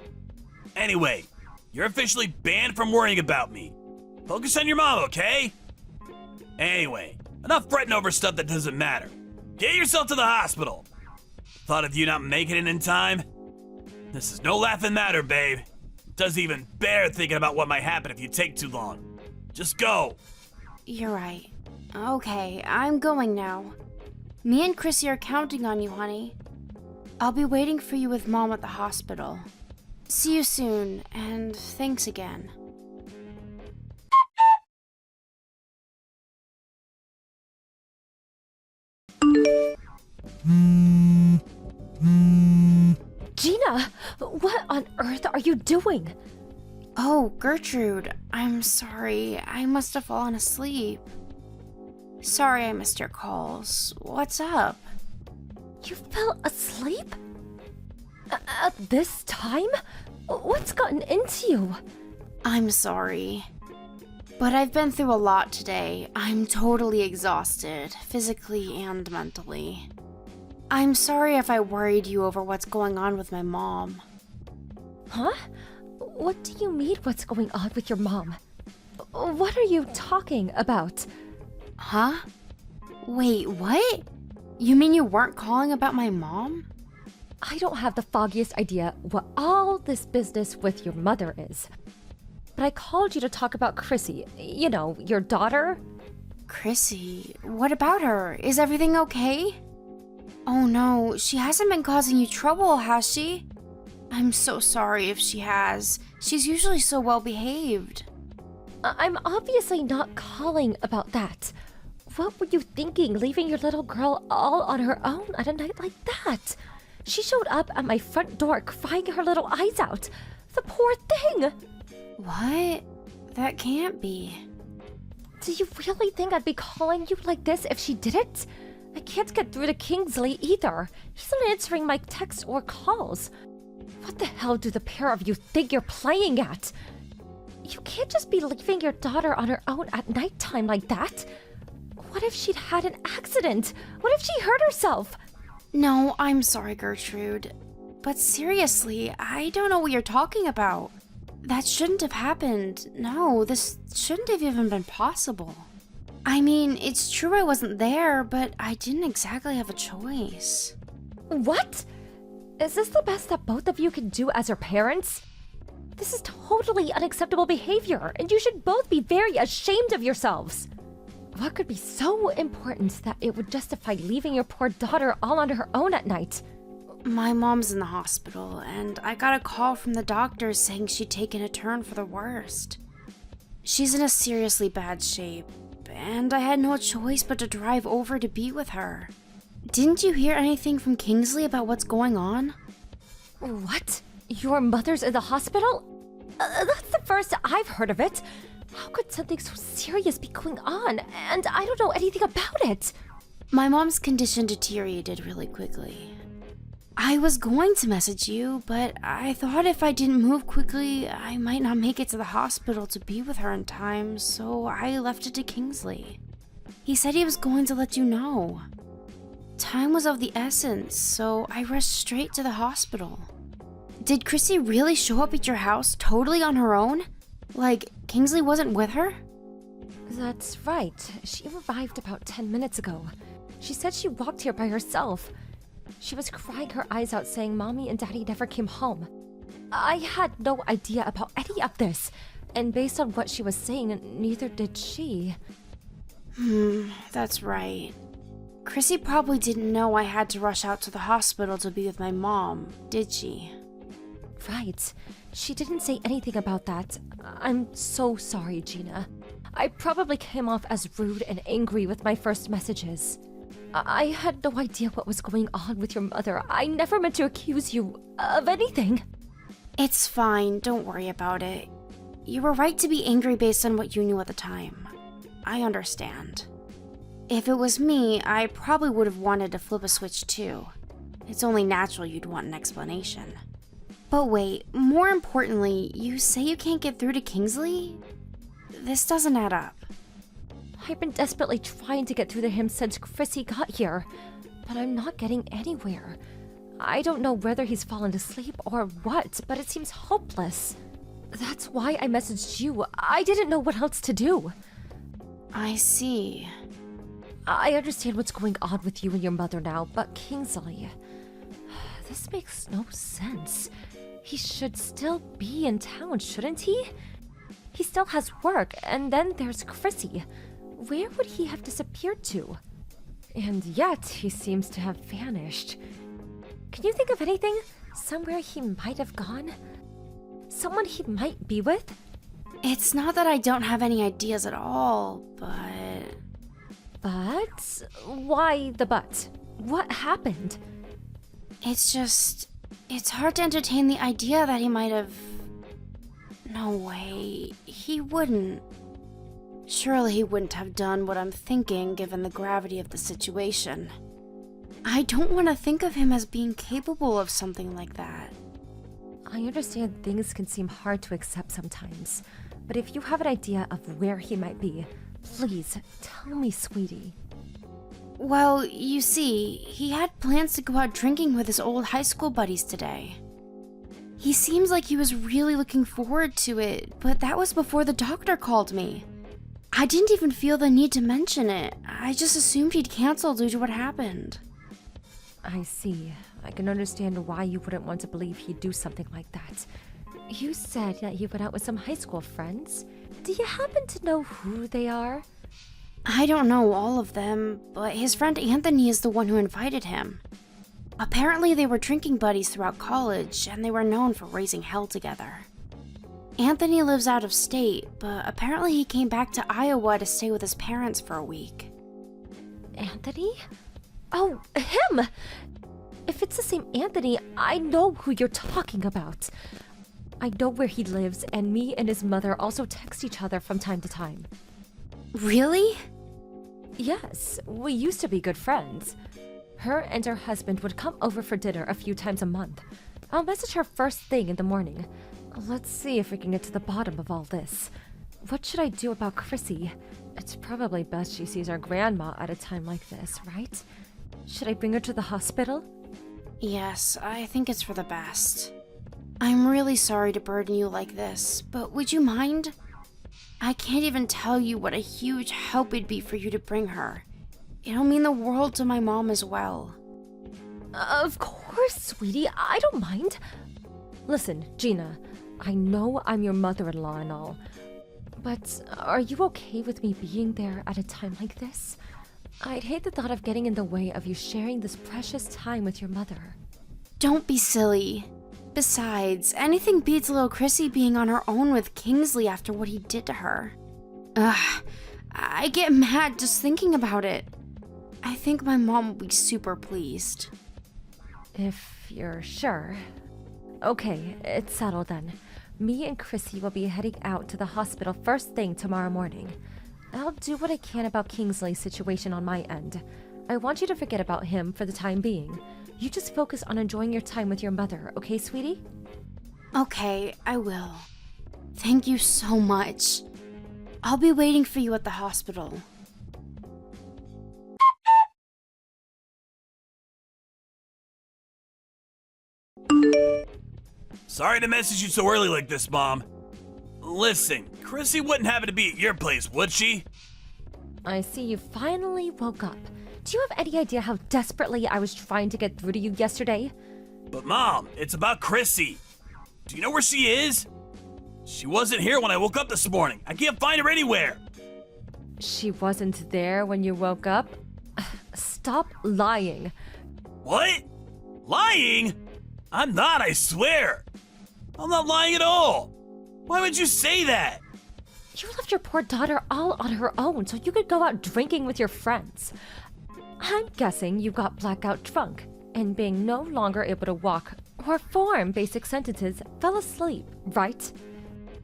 Anyway, you're officially banned from worrying about me. Focus on your mom, okay? Anyway, enough fretting over stuff that doesn't matter. Get yourself to the hospital. Thought of you not making it in time? This is no laughing matter, babe. It doesn't even bear thinking about what might happen if you take too long. Just go. You're right. Okay, I'm going now. Me and Chrissy are counting on you, honey. I'll be waiting for you with Mom at the hospital. See you soon, and thanks again. Gina, what on earth are you doing? Oh, Gertrude, I'm sorry. I must have fallen asleep. Sorry I missed your calls. What's up? You fell asleep? At this time? What's gotten into you? I'm sorry. But I've been through a lot today. I'm totally exhausted, physically and mentally. I'm sorry if I worried you over what's going on with my mom. Huh? What do you mean what's going on with your mom? What are you talking about? Huh? Wait, what? You mean you weren't calling about my mom? I don't have the foggiest idea what all this business with your mother is. But I called you to talk about Chrissy. You know, your daughter. Chrissy, what about her? Is everything okay? Oh no, she hasn't been causing you trouble, has she? I'm so sorry if she has. She's usually so well behaved. I'm obviously not calling about that. What were you thinking, leaving your little girl all on her own at a night like that? She showed up at my front door crying her little eyes out. The poor thing! What? That can't be. Do you really think I'd be calling you like this if she did it? I can't get through to Kingsley either. He's not answering my texts or calls. What the hell do the pair of you think you're playing at? You can't just be leaving your daughter on her own at nighttime like that. What if she'd had an accident? What if she hurt herself? No, I'm sorry, Gertrude. But seriously, I don't know what you're talking about. That shouldn't have happened. No, this shouldn't have even been possible. I mean, it's true I wasn't there, but I didn't exactly have a choice. What? Is this the best that both of you can do as her parents? This is totally unacceptable behavior, and you should both be very ashamed of yourselves. What could be so important that it would justify leaving your poor daughter all on her own at night? My mom's in the hospital, and I got a call from the doctors saying she'd taken a turn for the worst. She's in a seriously bad shape, and I had no choice but to drive over to be with her. Didn't you hear anything from Kingsley about what's going on? What? Your mother's in the hospital? That's the first I've heard of it. How could something so serious be going on? And I don't know anything about it. My mom's condition deteriorated really quickly. I was going to message you, but I thought if I didn't move quickly, I might not make it to the hospital to be with her in time, so I left it to Kingsley. He said he was going to let you know. Time was of the essence, so I rushed straight to the hospital. Did Chrissy really show up at your house totally on her own? Like, Kingsley wasn't with her? That's right. She arrived about 10 minutes ago. She said she walked here by herself. She was crying her eyes out saying Mommy and Daddy never came home. I had no idea about any of this, and based on what she was saying, neither did she. That's right. Chrissy probably didn't know I had to rush out to the hospital to be with my mom, did she? Right. She didn't say anything about that. I'm so sorry, Gina. I probably came off as rude and angry with my first messages. I had no idea what was going on with your mother. I never meant to accuse you of anything. It's fine, don't worry about it. You were right to be angry based on what you knew at the time. I understand. If it was me, I probably would have wanted to flip a switch too. It's only natural you'd want an explanation. But wait, more importantly, you say you can't get through to Kingsley? This doesn't add up. I've been desperately trying to get through to him since Chrissy got here, but I'm not getting anywhere. I don't know whether he's fallen asleep or what, but it seems hopeless. That's why I messaged you. I didn't know what else to do. I see. I understand what's going on with you and your mother now, but Kingsley... This makes no sense. He should still be in town, shouldn't he? He still has work, and then there's Chrissy. Where would he have disappeared to? And yet, he seems to have vanished. Can you think of anything? Somewhere he might have gone? Someone he might be with? It's not that I don't have any ideas at all, but... But? Why the but? What happened? It's just... It's hard to entertain the idea that he might have... No way. He wouldn't. Surely he wouldn't have done what I'm thinking given the gravity of the situation. I don't want to think of him as being capable of something like that. I understand things can seem hard to accept sometimes, but if you have an idea of where he might be, please tell me, sweetie. Well, you see, he had plans to go out drinking with his old high school buddies today. He seems like he was really looking forward to it, but that was before the doctor called me. I didn't even feel the need to mention it. I just assumed he'd cancel due to what happened. I see. I can understand why you wouldn't want to believe he'd do something like that. You said that he went out with some high school friends. Do you happen to know who they are? I don't know all of them, but his friend Anthony is the one who invited him. Apparently they were drinking buddies throughout college, and they were known for raising hell together. Anthony lives out of state, but apparently he came back to Iowa to stay with his parents for a week. Anthony? Oh, him! If it's the same Anthony, I know who you're talking about. I know where he lives, and me and his mother also text each other from time to time. Really? Yes, we used to be good friends. Her and her husband would come over for dinner a few times a month. I'll message her first thing in the morning. Let's see if we can get to the bottom of all this. What should I do about Chrissy? It's probably best she sees her grandma at a time like this, right? Should I bring her to the hospital? Yes, I think it's for the best. I'm really sorry to burden you like this, but would you mind? I can't even tell you what a huge help it'd be for you to bring her. It'll mean the world to my mom as well. Of course, sweetie, I don't mind. Listen, Gina, I know I'm your mother-in-law and all, but are you okay with me being there at a time like this? I'd hate the thought of getting in the way of you sharing this precious time with your mother. Don't be silly. Besides, anything beats little Chrissy being on her own with Kingsley after what he did to her. Ugh, I get mad just thinking about it. I think my mom will be super pleased. If you're sure. Okay, it's settled then. Me and Chrissy will be heading out to the hospital first thing tomorrow morning. I'll do what I can about Kingsley's situation on my end. I want you to forget about him for the time being. You just focus on enjoying your time with your mother, okay, sweetie? Okay, I will. Thank you so much. I'll be waiting for you at the hospital. Sorry to message you so early like this, Mom. Listen, Chrissy wouldn't happen to be at your place, would she? I see you finally woke up. Do you have any idea how desperately I was trying to get through to you yesterday? But Mom, it's about Chrissy. Do you know where she is? She wasn't here when I woke up this morning. I can't find her anywhere. She wasn't there when you woke up? Stop lying. What? Lying? I'm not, I swear. I'm not lying at all. Why would you say that? You left your poor daughter all on her own so you could go out drinking with your friends. I'm guessing you got blackout drunk, and being no longer able to walk or form basic sentences, fell asleep, right?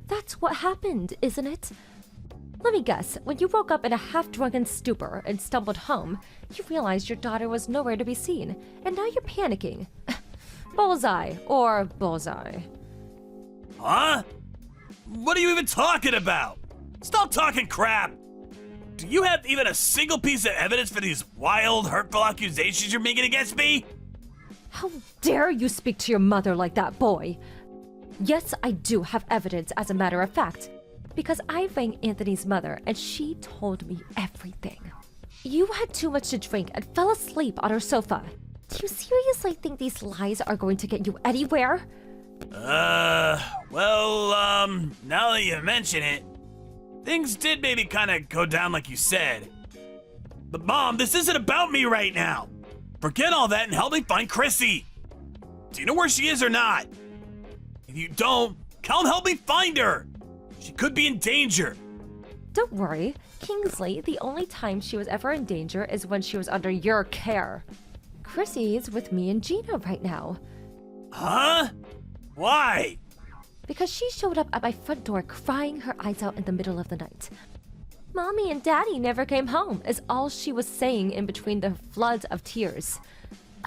That's what happened, isn't it? Let me guess, when you woke up in a half-drunken stupor and stumbled home, you realized your daughter was nowhere to be seen, and now you're panicking. Bullseye, or bullseye. Huh? What are you even talking about? Stop talking crap! Do you have even a single piece of evidence for these wild, hurtful accusations you're making against me? How dare you speak to your mother like that, boy? Yes, I do have evidence, as a matter of fact, because I rang Anthony's mother and she told me everything. You had too much to drink and fell asleep on her sofa. Do you seriously think these lies are going to get you anywhere? Now that you mention it, things did maybe kind of go down like you said. But Mom, this isn't about me right now. Forget all that and help me find Chrissy. Do you know where she is or not? If you don't, come help me find her. She could be in danger. Don't worry, Kingsley, the only time she was ever in danger is when she was under your care. Chrissy is with me and Gina right now. Huh? Why? Because she showed up at my front door crying her eyes out in the middle of the night. Mommy and Daddy never came home, is all she was saying in between the floods of tears.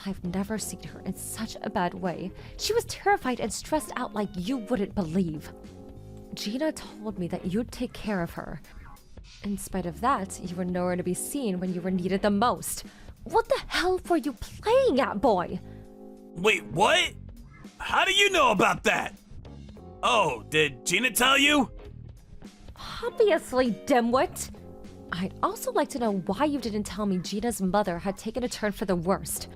I've never seen her in such a bad way. She was terrified and stressed out like you wouldn't believe. Gina told me that you'd take care of her. In spite of that, you were nowhere to be seen when you were needed the most. What the hell were you playing at, boy? Wait, what? How do you know about that? Oh, did Gina tell you? Obviously, dimwit. I'd also like to know why you didn't tell me Gina's mother had taken a turn for the worst.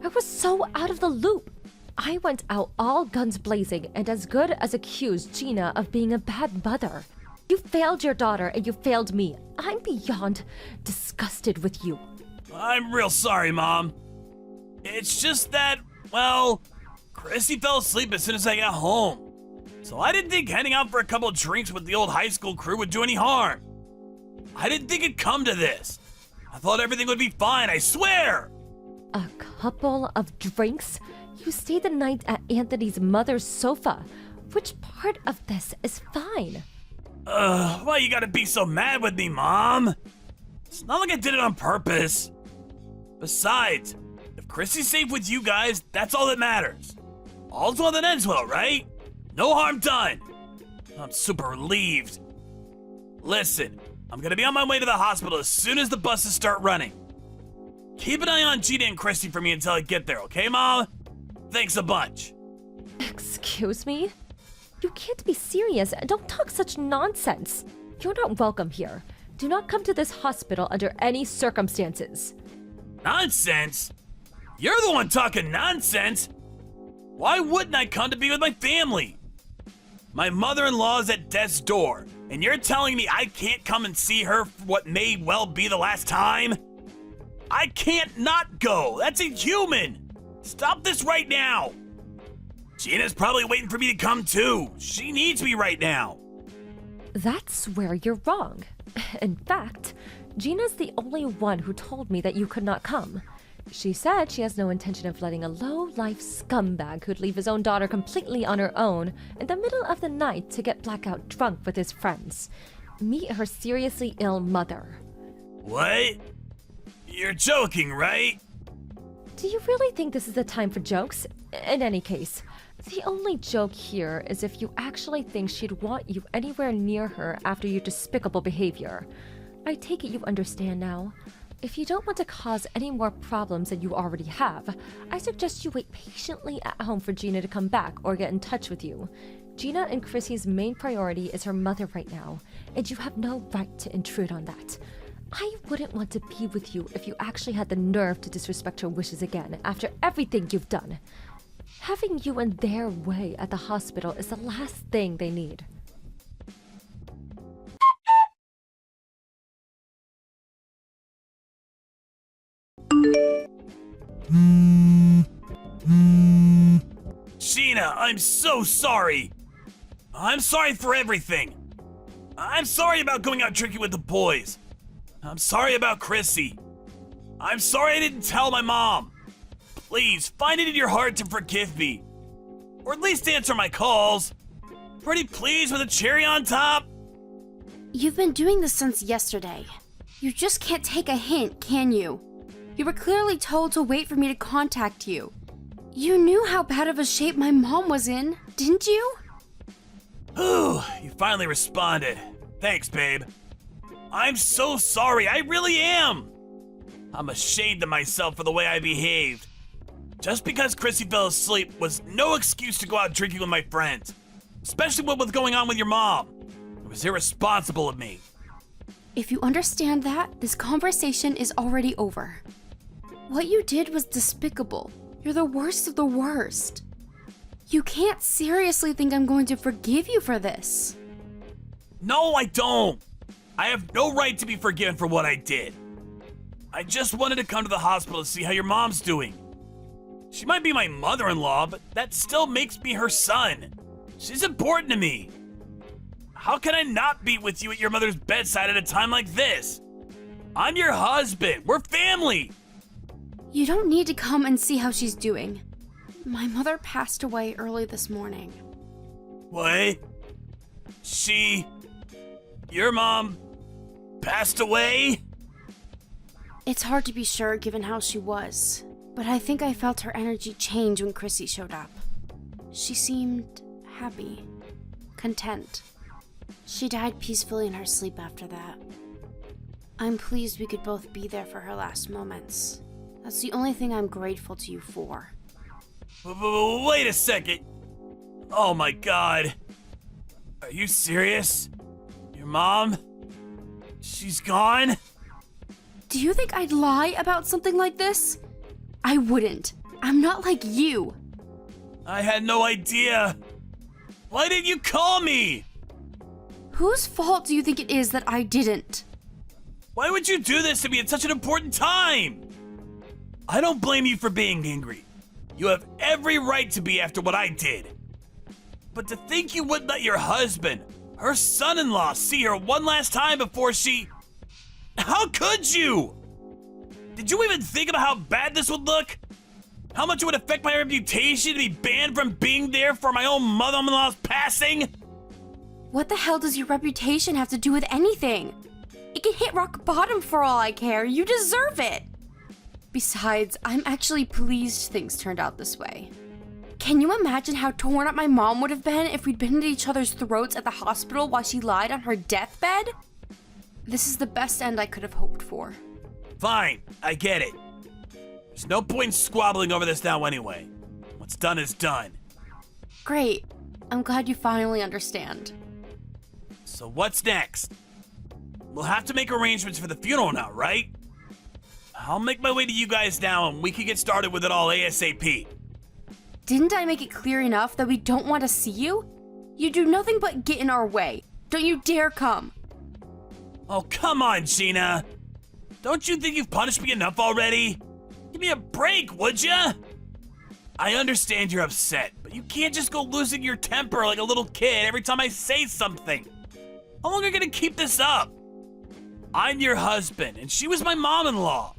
I was so out of the loop. I went out all guns blazing and as good as accused Gina of being a bad mother. You failed your daughter and you failed me. I'm beyond disgusted with you. I'm real sorry, Mom. It's just that, well, Chrissy fell asleep as soon as I got home. So I didn't think heading out for a couple of drinks with the old high school crew would do any harm. I didn't think it'd come to this. I thought everything would be fine, I swear! A couple of drinks? You stayed the night at Anthony's mother's sofa. Which part of this is fine? Why you gotta be so mad with me, Mom? It's not like I did it on purpose. Besides, if Chrissy's safe with you guys, that's all that matters. All's well that ends well, right? No harm done. I'm super relieved. Listen, I'm gonna be on my way to the hospital as soon as the buses start running. Keep an eye on Gina and Chrissy for me until I get there, okay, Mom? Thanks a bunch. Excuse me? You can't be serious. Don't talk such nonsense. You're not welcome here. Do not come to this hospital under any circumstances. Nonsense? You're the one talking nonsense. Why wouldn't I come to be with my family? My mother-in-law is at death's door, and you're telling me I can't come and see her for what may well be the last time? I can't not go. That's inhuman. Stop this right now. Gina's probably waiting for me to come too. She needs me right now. That's where you're wrong. In fact, Gina's the only one who told me that you could not come. She said she has no intention of letting a low-life scumbag who'd leave his own daughter completely on her own in the middle of the night to get blackout drunk with his friends. Meet her seriously ill mother. What? You're joking, right? Do you really think this is the time for jokes? In any case, the only joke here is if you actually think she'd want you anywhere near her after your despicable behavior. I take it you understand now. If you don't want to cause any more problems than you already have, I suggest you wait patiently at home for Gina to come back or get in touch with you. Gina and Chrissy's main priority is her mother right now, and you have no right to intrude on that. I wouldn't want to be with you if you actually had the nerve to disrespect her wishes again after everything you've done. Having you in their way at the hospital is the last thing they need. Gina, I'm so sorry. I'm sorry for everything. I'm sorry about going out drinking with the boys. I'm sorry about Chrissy. I'm sorry I didn't tell my mom. Please, find it in your heart to forgive me. Or at least answer my calls. Pretty please with a cherry on top? You've been doing this since yesterday. You just can't take a hint, can you? You were clearly told to wait for me to contact you. You knew how bad of a shape my mom was in, didn't you? Ooh, you finally responded. Thanks, babe. I'm so sorry, I really am. I'm ashamed of myself for the way I behaved. Just because Chrissy fell asleep was no excuse to go out drinking with my friends. Especially what was going on with your mom. It was irresponsible of me. If you understand that, this conversation is already over. What you did was despicable. You're the worst of the worst. You can't seriously think I'm going to forgive you for this. No, I don't. I have no right to be forgiven for what I did. I just wanted to come to the hospital to see how your mom's doing. She might be my mother-in-law, but that still makes me her son. She's important to me. How can I not be with you at your mother's bedside at a time like this? I'm your husband. We're family. You don't need to come and see how she's doing. My mother passed away early this morning. What? Your mom passed away? It's hard to be sure given how she was, but I think I felt her energy change when Chrissy showed up. She seemed happy, content. She died peacefully in her sleep after that. I'm pleased we could both be there for her last moments. That's the only thing I'm grateful to you for. Wait a second. Oh my god. Are you serious? Your mom? She's gone? Do you think I'd lie about something like this? I wouldn't. I'm not like you. I had no idea. Why didn't you call me? Whose fault do you think it is that I didn't? Why would you do this to me at such an important time? I don't blame you for being angry. You have every right to be after what I did. But to think you wouldn't let your husband, her son-in-law, see her one last time before she... How could you? Did you even think about how bad this would look? How much it would affect my reputation to be banned from being there for my own mother-in-law's passing? What the hell does your reputation have to do with anything? It can hit rock bottom for all I care. You deserve it. Besides, I'm actually pleased things turned out this way. Can you imagine how torn up my mom would have been if we'd been at each other's throats at the hospital while she lied on her deathbed? This is the best end I could have hoped for. Fine, I get it. There's no point in squabbling over this now anyway. What's done is done. Great. I'm glad you finally understand. So what's next? We'll have to make arrangements for the funeral now, right? I'll make my way to you guys now and we can get started with it all ASAP. Didn't I make it clear enough that we don't want to see you? You do nothing but get in our way. Don't you dare come. Oh, come on, Gina. Don't you think you've punished me enough already? Give me a break, would ya? I understand you're upset, but you can't just go losing your temper like a little kid every time I say something. How long are you gonna keep this up? I'm your husband, and she was my mom-in-law.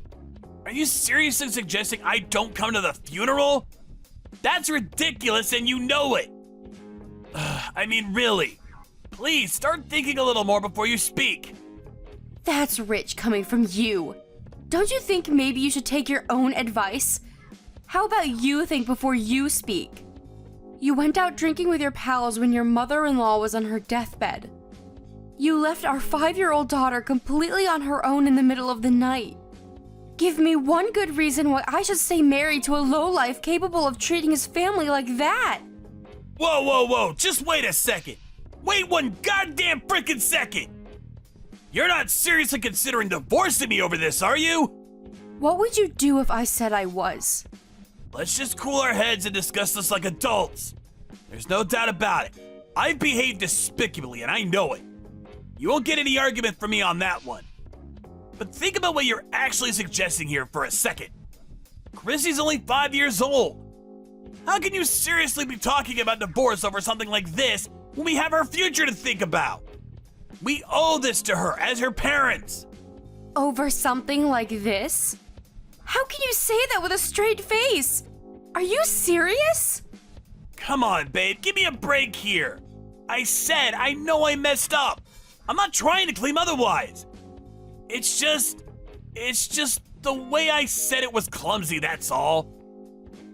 Are you seriously suggesting I don't come to the funeral? That's ridiculous and you know it. I mean, really. Please start thinking a little more before you speak. That's rich coming from you. Don't you think maybe you should take your own advice? How about you think before you speak? You went out drinking with your pals when your mother-in-law was on her deathbed. You left our 5-year-old daughter completely on her own in the middle of the night. Give me one good reason why I should stay married to a lowlife capable of treating his family like that. Whoa, whoa, whoa, just wait a second. Wait one goddamn freaking second. You're not seriously considering divorcing me over this, are you? What would you do if I said I was? Let's just cool our heads and discuss this like adults. There's no doubt about it. I've behaved despicably and I know it. You won't get any argument from me on that one. But think about what you're actually suggesting here for a second. Chrissy's only 5 years old. How can you seriously be talking about divorce over something like this when we have our future to think about? We owe this to her as her parents. Over something like this? How can you say that with a straight face? Are you serious? Come on, babe, give me a break here. I said I know I messed up. I'm not trying to claim otherwise. It's just the way I said it was clumsy, that's all.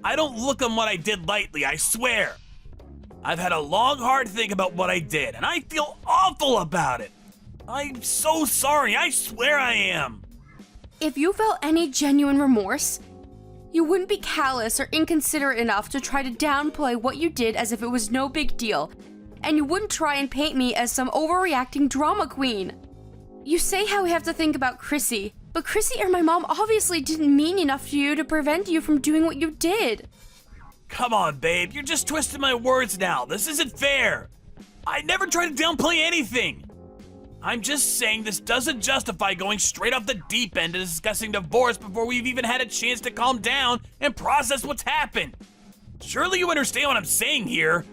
I don't look on what I did lightly, I swear. I've had a long, hard think about what I did, and I feel awful about it. I'm so sorry, I swear I am. If you felt any genuine remorse, you wouldn't be callous or inconsiderate enough to try to downplay what you did as if it was no big deal, and you wouldn't try and paint me as some overreacting drama queen. You say how we have to think about Chrissy, but Chrissy or my mom obviously didn't mean enough to you to prevent you from doing what you did. Come on, babe, you're just twisting my words now. This isn't fair. I never tried to downplay anything. I'm just saying this doesn't justify going straight off the deep end and discussing divorce before we've even had a chance to calm down and process what's happened. Surely you understand what I'm saying here.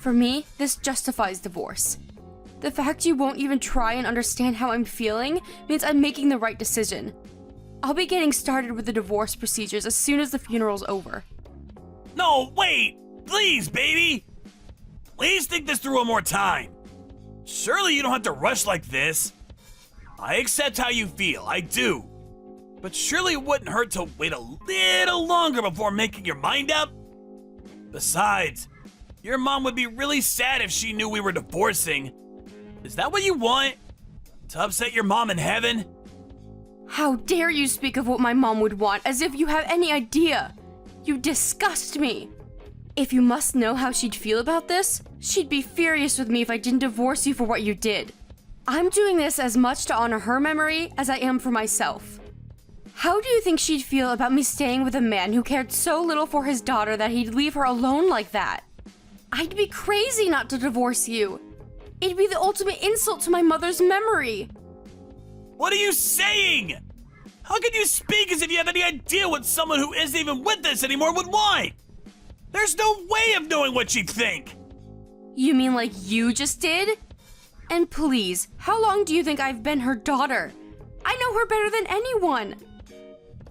For me, this justifies divorce. The fact you won't even try and understand how I'm feeling means I'm making the right decision. I'll be getting started with the divorce procedures as soon as the funeral's over. No, wait! Please, baby! Please think this through one more time. Surely you don't have to rush like this. I accept how you feel, I do. But surely it wouldn't hurt to wait a little longer before making your mind up? Besides, your mom would be really sad if she knew we were divorcing. Is that what you want? To upset your mom in heaven? How dare you speak of what my mom would want as if you have any idea? You disgust me. If you must know how she'd feel about this, she'd be furious with me if I didn't divorce you for what you did. I'm doing this as much to honor her memory as I am for myself. How do you think she'd feel about me staying with a man who cared so little for his daughter that he'd leave her alone like that? I'd be crazy not to divorce you. It'd be the ultimate insult to my mother's memory. What are you saying? How can you speak as if you have any idea what someone who isn't even with us anymore would want? There's no way of knowing what she'd think. You mean like you just did? And please, how long do you think I've been her daughter? I know her better than anyone.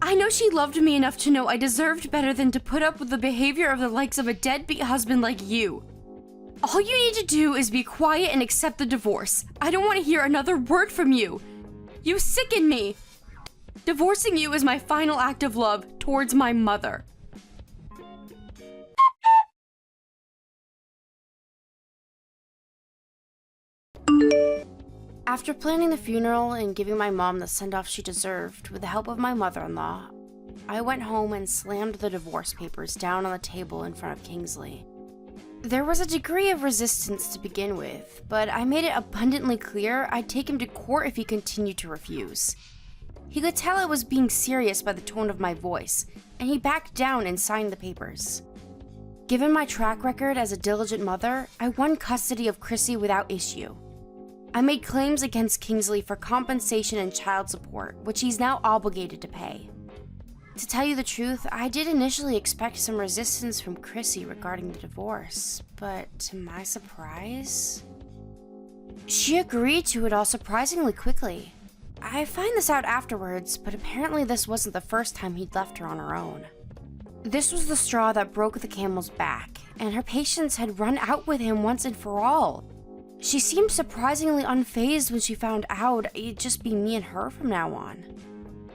I know she loved me enough to know I deserved better than to put up with the behavior of the likes of a deadbeat husband like you. All you need to do is be quiet and accept the divorce. I don't want to hear another word from you. You sicken me. Divorcing you is my final act of love towards my mother. After planning the funeral and giving my mom the send-off she deserved with the help of my mother-in-law, I went home and slammed the divorce papers down on the table in front of Kingsley. There was a degree of resistance to begin with, but I made it abundantly clear I'd take him to court if he continued to refuse. He could tell I was being serious by the tone of my voice, and he backed down and signed the papers. Given my track record as a diligent mother, I won custody of Chrissy without issue. I made claims against Kingsley for compensation and child support, which he's now obligated to pay. To tell you the truth, I did initially expect some resistance from Chrissy regarding the divorce, but to my surprise, she agreed to it all surprisingly quickly. I find this out afterwards, but apparently this wasn't the first time he'd left her on her own. This was the straw that broke the camel's back, and her patience had run out with him once and for all. She seemed surprisingly unfazed when she found out it'd just be me and her from now on.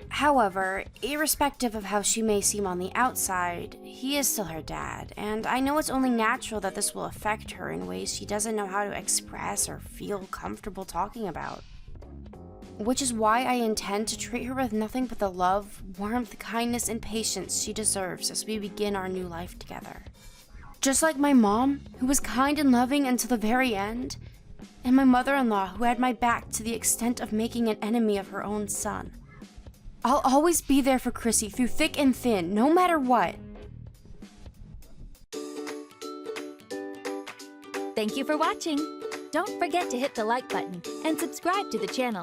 However, irrespective of how she may seem on the outside, he is still her dad, and I know it's only natural that this will affect her in ways she doesn't know how to express or feel comfortable talking about. Which is why I intend to treat her with nothing but the love, warmth, kindness, and patience she deserves as we begin our new life together. Just like my mom, who was kind and loving until the very end, and my mother-in-law, who had my back to the extent of making an enemy of her own son. I'll always be there for Chrissy through thick and thin, no matter what. Thank you for watching. Don't forget to hit the like button and subscribe to the channel.